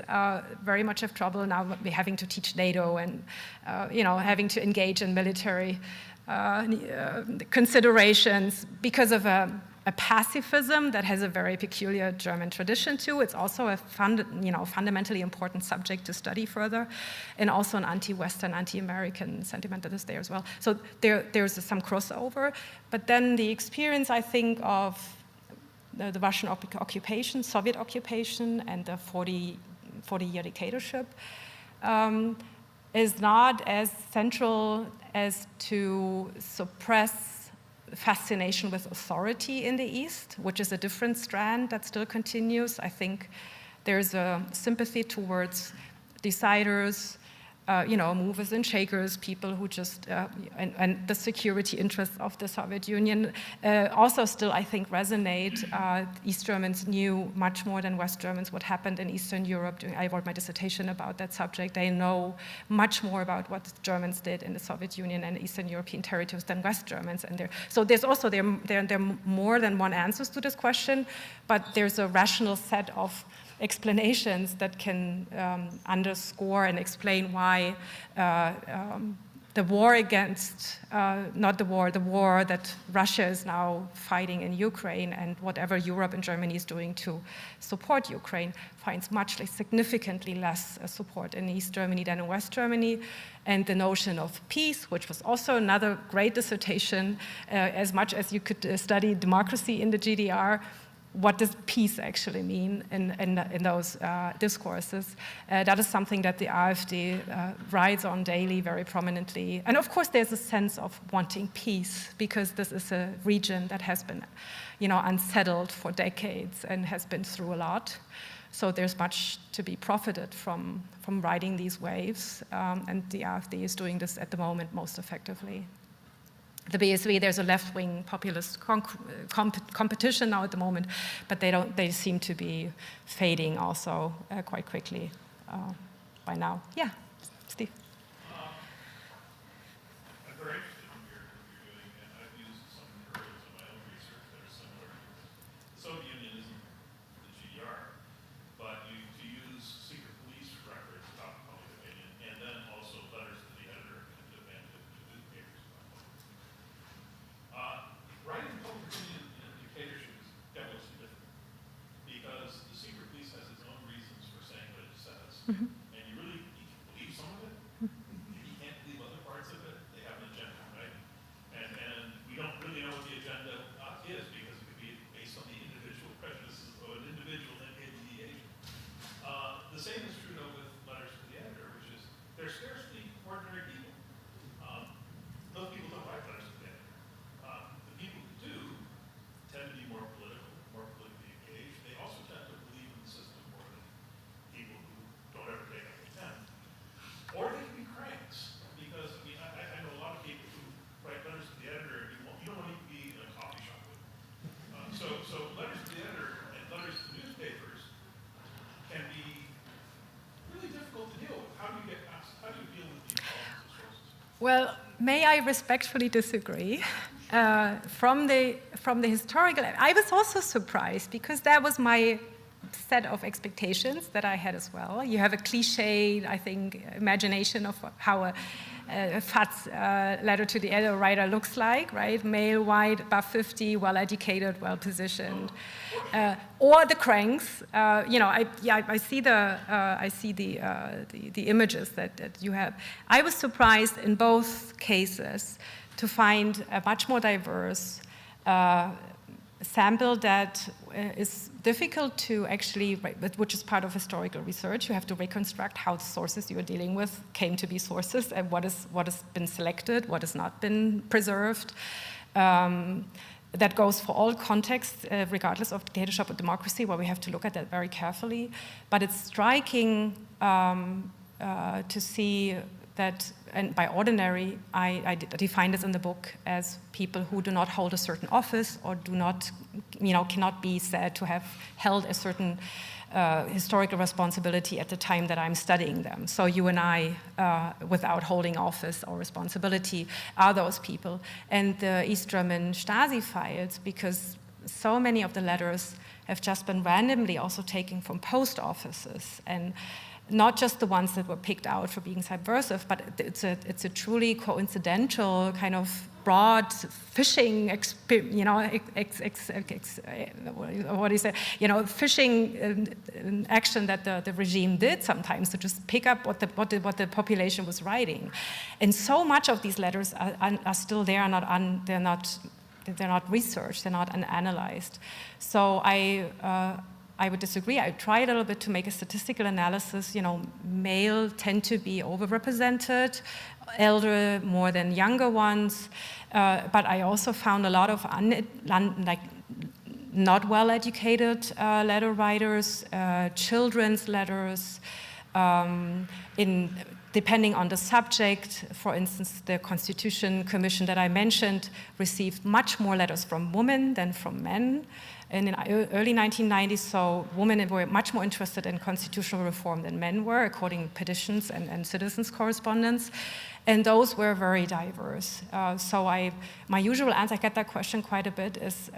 very much have trouble now having to teach NATO and, having to engage in military considerations because of a pacifism that has a very peculiar German tradition too. It's also a fundamentally important subject to study further, and also an anti-Western, anti-American sentiment that is there as well. So there's some crossover, but then the experience, I think, of the Russian occupation, Soviet occupation, and the 40-year dictatorship is not as central as to suppress fascination with authority in the East, which is a different strand that still continues. I think there's a sympathy towards deciders, movers and shakers, people who just, and the security interests of the Soviet Union also still, I think, resonate. East Germans knew much more than West Germans what happened in Eastern Europe. I wrote my dissertation about that subject. They know much more about what the Germans did in the Soviet Union and Eastern European territories than West Germans. And so there's also, there are more than one answers to this question, but there's a rational set of explanations that can underscore and explain why the war against, the war that Russia is now fighting in Ukraine, and whatever Europe and Germany is doing to support Ukraine, finds significantly less support in East Germany than in West Germany. And the notion of peace, which was also another great dissertation, as much as you could study democracy in the GDR, what does peace actually mean in those discourses? That is something that the AfD rides on daily very prominently. And of course, there's a sense of wanting peace, because this is a region that has been, unsettled for decades and has been through a lot. So there's much to be profited from riding these waves, and the AfD is doing this at the moment most effectively. The BSV, there's a left-wing populist competition now at the moment, but they seem to be fading also quite quickly by now. Yeah, Steve. I'm very interested in what you're doing, and I've used some areas of my own research that are similar. The Soviet Union isn't the GDR, but to use secret police records about public opinion, and then also letters to the editor and to newspapers about public opinion. Writing public opinion in a dictatorship is devilishly difficult, because the secret police has its own reasons for saying what it says. Mm-hmm. And you can believe some of it, you can't believe other parts of it. They have an agenda, right? And we don't really know what the agenda is, because it could be based on the individual prejudices of an individual NKVD agent. The same is true, though, with letters to the editor, which is they're scarcely ordinary people. Those people don't write letters to the editor. The people who do tend to be more political, more politically engaged. They also tend to believe in the system more than people who don't ever take up the pen. Or they can be cranks, because I mean, I know a lot of people who write letters to the editor, and you don't want to be in a coffee shop with them. So letters to the editor and letters to newspapers can be really difficult to deal with. How do you deal with these problems and sources? Well, may I respectfully disagree? From the historical, I was also surprised, because that was my set of expectations that I had as well. You have a cliche, I think, imagination of how a FATS letter to the editor writer looks like, right? Male, white, above 50, well-educated, well-positioned, or the cranks. I see the images that you have. I was surprised in both cases to find a much more diverse sample that is difficult to actually, which is part of historical research. You have to reconstruct how the sources you're dealing with came to be sources, and what has been selected, what has not been preserved. That goes for all contexts, regardless of dictatorship or democracy, where we have to look at that very carefully. But it's striking to see that, and by ordinary, I define this in the book as people who do not hold a certain office, or do not, cannot be said to have held a certain historical responsibility at the time that I'm studying them. So you and I, without holding office or responsibility, are those people. And the East German Stasi files, because so many of the letters have just been randomly also taken from post offices, and not just the ones that were picked out for being subversive, but it's a truly coincidental kind of broad phishing, phishing action that the regime did sometimes, to just pick up what the population was writing, and so much of these letters are still there, they're not researched, they're not analyzed. So I would disagree. I tried a little bit to make a statistical analysis. Male tend to be overrepresented, elder more than younger ones. But I also found a lot of not well-educated letter writers, children's letters, depending on the subject. For instance, the Constitution Commission that I mentioned received much more letters from women than from men. And in early 1990s, so women were much more interested in constitutional reform than men were, according to petitions and citizens' correspondence. And those were very diverse. My usual answer, I get that question quite a bit, is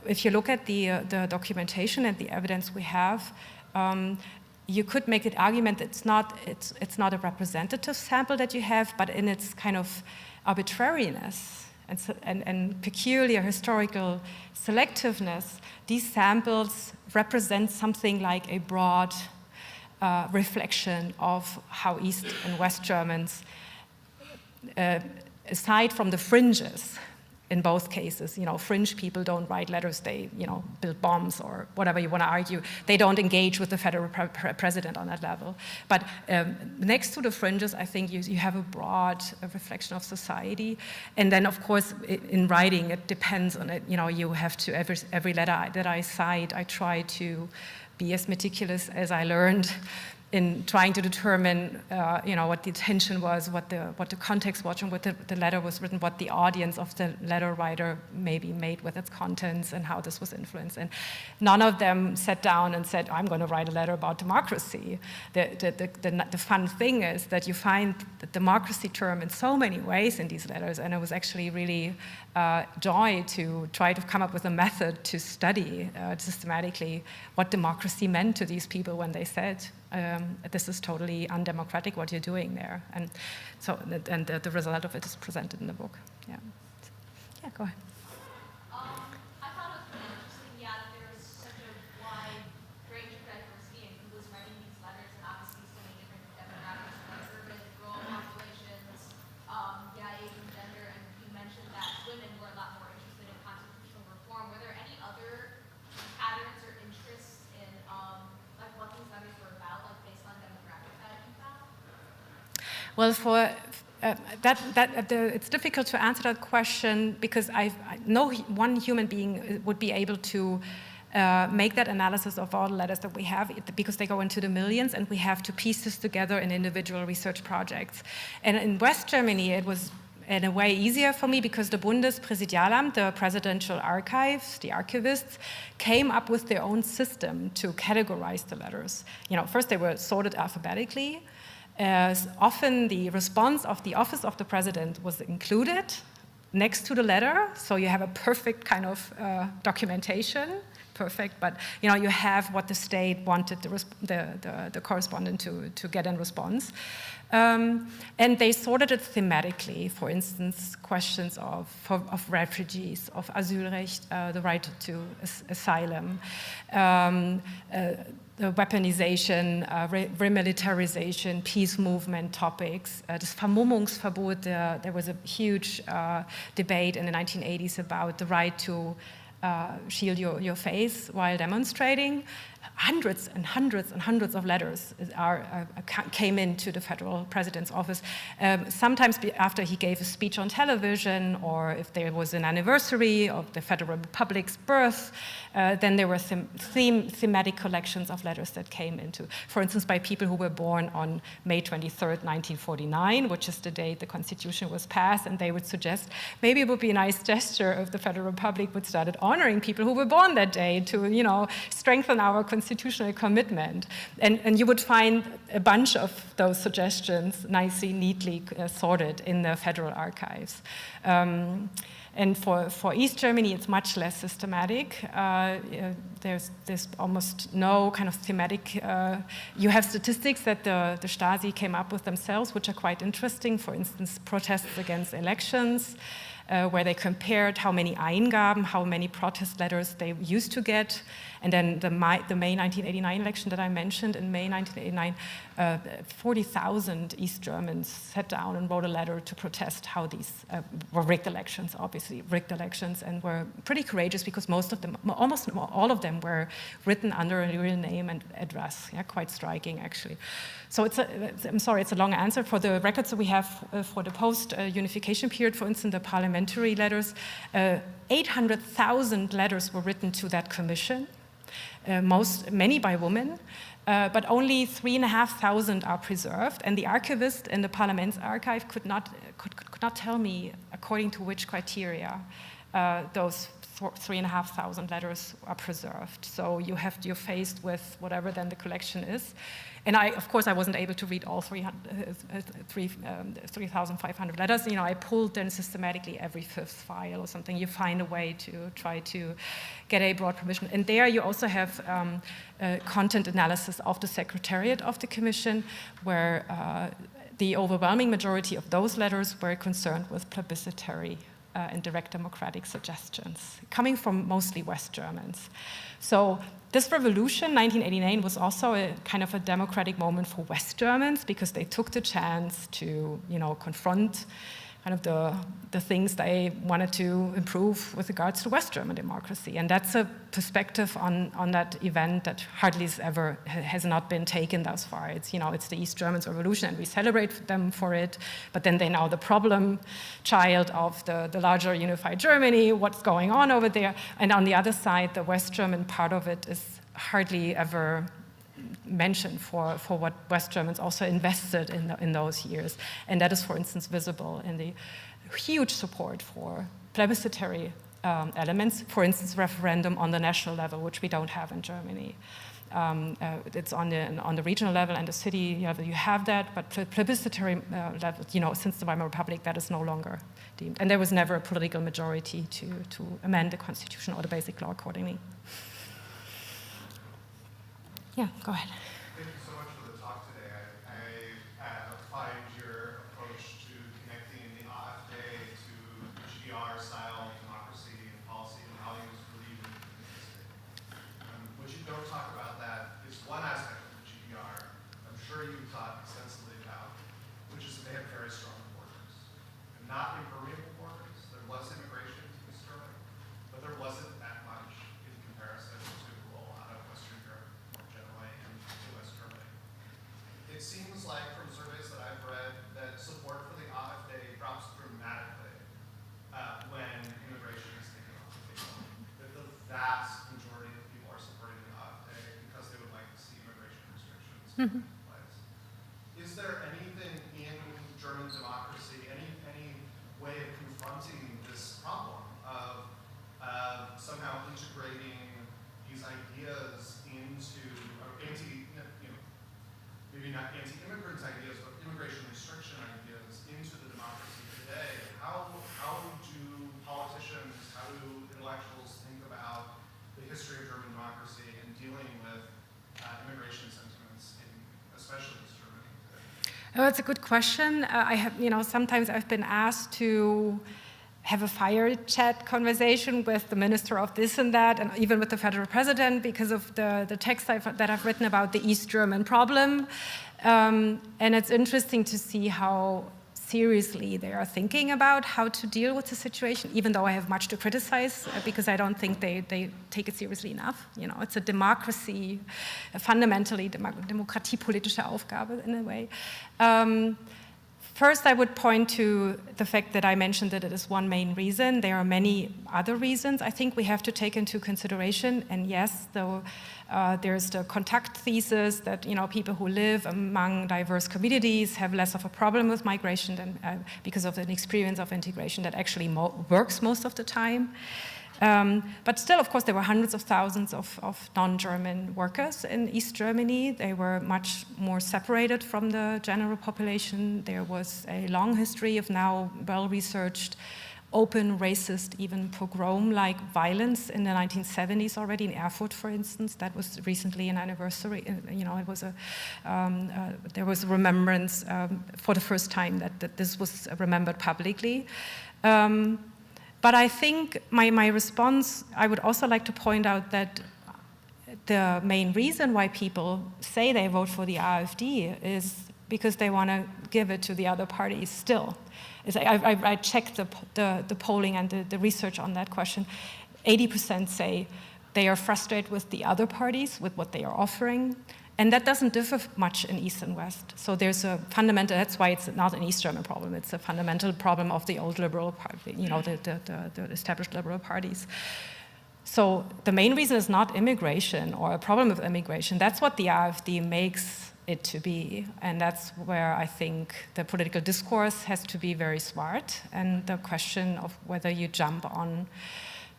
if you look at the documentation and the evidence we have, you could make the argument that it's not a representative sample that you have, but in its kind of arbitrariness and peculiar historical selectiveness, these samples represent something like a broad reflection of how East and West Germans, aside from the fringes, in both cases, fringe people don't write letters, they, build bombs or whatever you want to argue. They don't engage with the federal president on that level. But next to the fringes, I think you have a broad reflection of society. And then, of course, in writing, it depends on it. You have to, every letter that I cite, I try to be as meticulous as I learned in trying to determine, what the intention was, what the context was, and what the letter was written, what the audience of the letter writer maybe made with its contents, and how this was influenced. And none of them sat down and said, I'm going to write a letter about democracy. The fun thing is that you find the democracy term in so many ways in these letters, and it was actually really joy to try to come up with a method to study systematically what democracy meant to these people when they said, this is totally undemocratic what you're doing there. And so, and the result of it is presented in the book. Yeah, go ahead. I thought it was really interesting, that there was such a wide range of diversity in who was writing these letters, and obviously so many different demographics, like urban, rural populations, age and gender, and you mentioned that women were a lot more interested in constitutional reform. Were there any other patterns or interests in what these letters were about, based on demographic that you found? Well, it's difficult to answer that question because no one human being would be able to make that analysis of all the letters that we have, because they go into the millions, and we have to piece this together in individual research projects. And in West Germany, it was in a way easier for me because the Bundespräsidialamt, the presidential archives, the archivists, came up with their own system to categorize the letters. First they were sorted alphabetically. Often the response of the office of the president was included next to the letter, so you have a perfect kind of documentation. Perfect, but you have what the state wanted the correspondent to get in response. And they sorted it thematically. For instance, questions of refugees, of Asylrecht, the right to asylum, the weaponization, remilitarization, peace movement topics, das Vermummungsverbot. There was a huge debate in the 1980s about the right to shield your face while demonstrating. Hundreds and hundreds and hundreds of letters came into the federal president's office. Sometimes after he gave a speech on television, or if there was an anniversary of the Federal Republic's birth, then there were thematic collections of letters that came into, for instance, by people who were born on May 23rd, 1949, which is the date the Constitution was passed, and they would suggest maybe it would be a nice gesture if the Federal Republic would start honoring people who were born that day to, strengthen our constitutional commitment. And you would find a bunch of those suggestions nicely, neatly sorted in the federal archives. And for East Germany, it's much less systematic. There's almost no kind of thematic. You have statistics that the Stasi came up with themselves, which are quite interesting. For instance, protests against elections, where they compared how many Eingaben, how many protest letters they used to get. And then the May 1989 election that I mentioned, in May 1989, 40,000 East Germans sat down and wrote a letter to protest how these were rigged elections, obviously rigged elections, and were pretty courageous because most of them, almost all of them, were written under a real name and address. Yeah, quite striking, actually. So I'm sorry, it's a long answer. For the records that we have for the post-unification period, for instance, the parliamentary letters, 800,000 letters were written to that commission. Many by women, but only 3,500 are preserved. And the archivist in the Parliament's archive could not tell me according to which criteria those 3,500 letters are preserved. So you're faced with whatever then the collection is. And of course, I wasn't able to read all 3,500 letters. I pulled them systematically every fifth file or something. You find a way to try to get a broad permission. And there you also have content analysis of the Secretariat of the Commission, where the overwhelming majority of those letters were concerned with plebiscitary and direct democratic suggestions, coming from mostly West Germans. So this revolution, 1989, was also a kind of a democratic moment for West Germans because they took the chance to, confront kind of the things they wanted to improve with regards to West German democracy. And that's a perspective on that event that hardly has not been taken thus far. It's the East Germans revolution, and we celebrate them for it, but then they're now the problem child of the larger unified Germany, what's going on over there. And on the other side, the West German part of it is hardly ever mentioned for what West Germans also invested in those years. And that is, for instance, visible in the huge support for plebiscitary elements, for instance, referendum on the national level, which we don't have in Germany. It's on the regional level and the city level, you have that, but plebiscitary level, since the Weimar Republic, that is no longer deemed. And there was never a political majority to amend the constitution or the basic law accordingly. Yeah, go ahead. Thank you so much for the talk today. I find your approach to connecting the AfD to GDR-style democracy and policy and values really interesting. What you don't talk about that is one aspect of the GDR I'm sure you've thought extensively about, which is that they have very strong borders. And not impermeable borders. There was immigration to East Germany, but there wasn't that much in comparison to the roll out of Western Europe more generally and to West Germany. It seems like from surveys that I've read that support for the AfD drops dramatically when immigration is taken off the table. That the vast majority of people are supporting the AfD because they would like to see immigration restrictions put in place. Is there anything in German democracy, any way of confronting this problem of somehow integrating these ideas into, or maybe not anti-immigrant ideas, but immigration restriction ideas into the democracy today? How do politicians, how do intellectuals think about the history of German democracy and dealing with immigration sentiments, especially East Germany today? Oh, that's a good question. I have, sometimes I've been asked to have a fire chat conversation with the minister of this and that, and even with the federal president because of the text that I've written about the East German problem. And it's interesting to see how seriously they are thinking about how to deal with the situation, even though I have much to criticize because I don't think they take it seriously enough. It's a democracy, a fundamentally demokratiepolitische Aufgabe in a way. First, I would point to the fact that I mentioned that it is one main reason. There are many other reasons I think we have to take into consideration. And yes, though, there's the contact thesis that people who live among diverse communities have less of a problem with migration than because of an experience of integration that actually works most of the time. But still, of course, there were hundreds of thousands of non-German workers in East Germany. They were much more separated from the general population. There was a long history of now well-researched, open, racist, even pogrom-like violence in the 1970s already in Erfurt, for instance. That was recently an anniversary. It was there was a remembrance for the first time that this was remembered publicly. But I think my response, I would also like to point out that the main reason why people say they vote for the AfD is because they want to give it to the other parties still. I checked the polling and the research on that question. 80% say they are frustrated with the other parties, with what they are offering. And that doesn't differ much in East and West. So there's a fundamental, that's why it's not an East German problem, it's a fundamental problem of the old liberal party, the established liberal parties. So the main reason is not immigration or a problem with immigration. That's what the AfD makes it to be. And that's where I think the political discourse has to be very smart. And the question of whether you jump on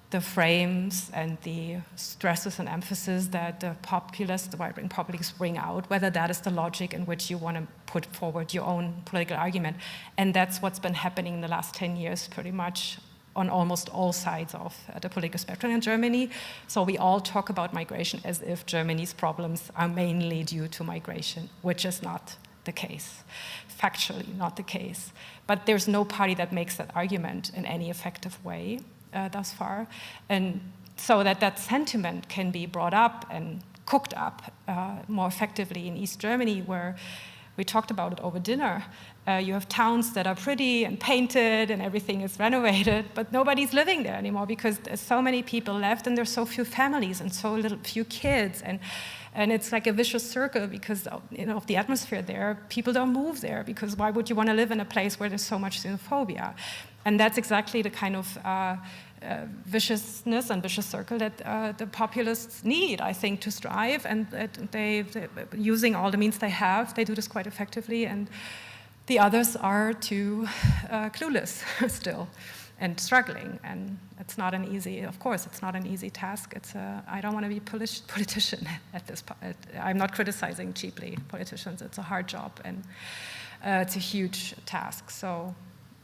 the frames and the stresses and emphasis that the populists, the right-wing populists bring out, whether that is the logic in which you want to put forward your own political argument. And that's what's been happening in the last 10 years pretty much on almost all sides of the political spectrum in Germany. So we all talk about migration as if Germany's problems are mainly due to migration, which is not the case, factually not the case. But there's no party that makes that argument in any effective way thus far. And so that sentiment can be brought up and cooked up more effectively in East Germany, where we talked about it over dinner. You have towns that are pretty and painted and everything is renovated, but nobody's living there anymore because there's so many people left and there's so few families and so few kids. And it's like a vicious circle because of the atmosphere there. People don't move there because why would you want to live in a place where there's so much xenophobia? And that's exactly the kind of viciousness and vicious circle that the populists need, I think, to strive. And that they, using all the means they have, they do this quite effectively. And the others are too clueless still and struggling. And it's not an easy, of course, it's not an easy task. I don't want to be a politician at this point. I'm not criticizing cheaply politicians. It's a hard job and it's a huge task. So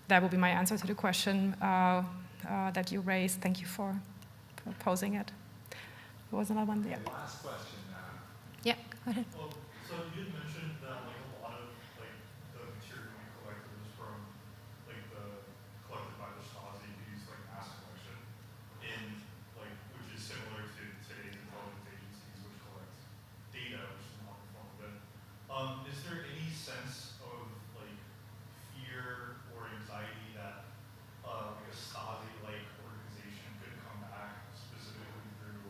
that will be my answer to the question that you raised. Thank you for posing it. There was another one there. Last question. Yeah, go ahead. Well, so you had mentioned that like a lot of like the material you collected was from like the collected by the Stasi who used like mass collection in like which is similar to today's intelligence agencies which collect data, which is one form of it. Is there any sense of like fear or anxiety that like a Stasi-like organization could come back specifically through,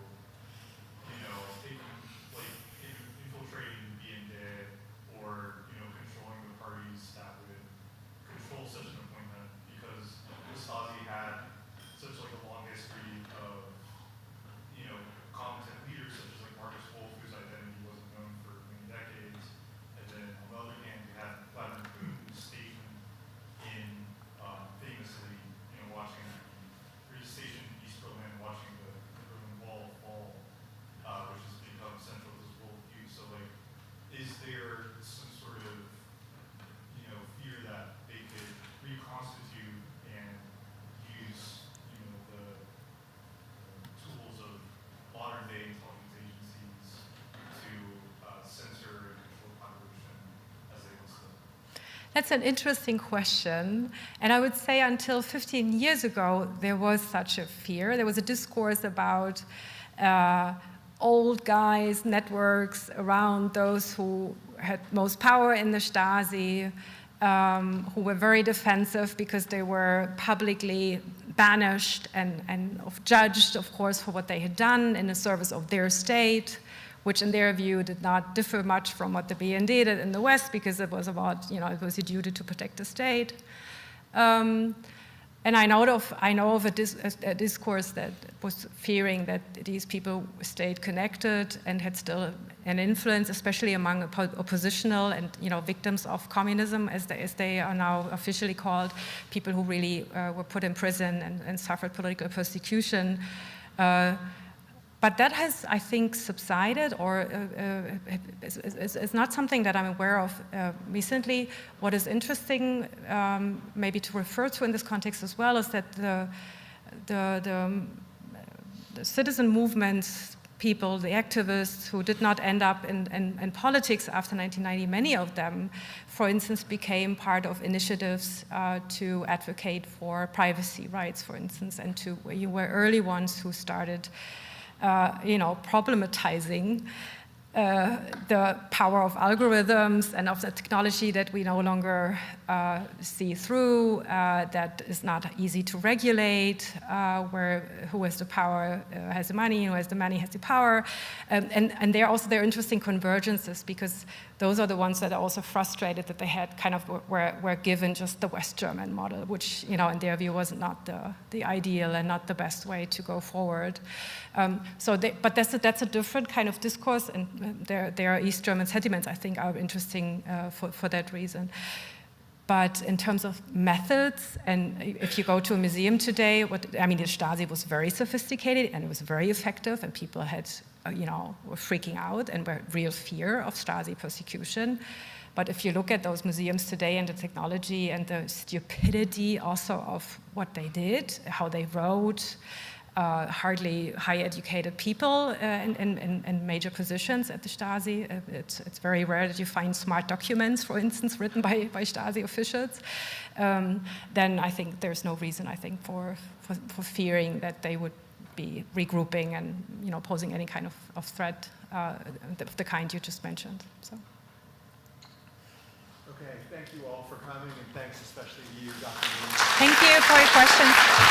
you know, infiltrating BND or, you know, controlling the parties that would control such an appointment, because the Stasi had such like a long history of, you know, competent leaders such as like Marcus Wolf, whose identity wasn't known for many decades, and then on the other hand, you had Vladimir Putin, who's stationed in famously, you know, watching stationed in East Berlin, watching the Berlin Wall fall, which has become central to this worldview. So, like, is there some sort of, you know, fear that they could reconstitute and use, you know, the tools of modern day intelligence agencies to censor and control population as they once did? That's an interesting question. And I would say until 15 years ago, there was such a fear. There was a discourse about old guys, networks around those who had most power in the Stasi, who were very defensive because they were publicly banished and judged, of course, for what they had done in the service of their state, which in their view did not differ much from what the BND did in the West, because it was about, you know, it was a duty to protect the state. And I know of a discourse that was fearing that these people stayed connected and had still an influence, especially among oppositional and, you know, victims of communism, as they are now officially called, people who really were put in prison and suffered political persecution. But that has, I think, subsided, or it's not something that I'm aware of recently. What is interesting, maybe to refer to in this context as well, is that the citizen movements people, the activists who did not end up in politics after 1990, many of them, for instance, became part of initiatives to advocate for privacy rights, for instance, and you were early ones who started problematizing the power of algorithms and of the technology that we no longer see through, that is not easy to regulate, where who has the power has the money, who has the money has the power. And there are interesting convergences, because those are the ones that are also frustrated that they had kind of were given just the West German model, which, in their view was not the ideal and not the best way to go forward. But that's a different kind of discourse, and there are East German sentiments I think are interesting for that reason. But in terms of methods, and if you go to a museum today, the Stasi was very sophisticated and it was very effective, and people had, were freaking out and were real fear of Stasi persecution. But if you look at those museums today and the technology and the stupidity also of what they did, how they wrote, hardly high-educated people in major positions at the Stasi. It's very rare that you find smart documents, for instance, written by Stasi officials. Then I think there's no reason, for fearing that they would be regrouping and posing any kind of threat of the kind you just mentioned. So. Okay, thank you all for coming, and thanks especially to you, Dr. Thank you for your questions.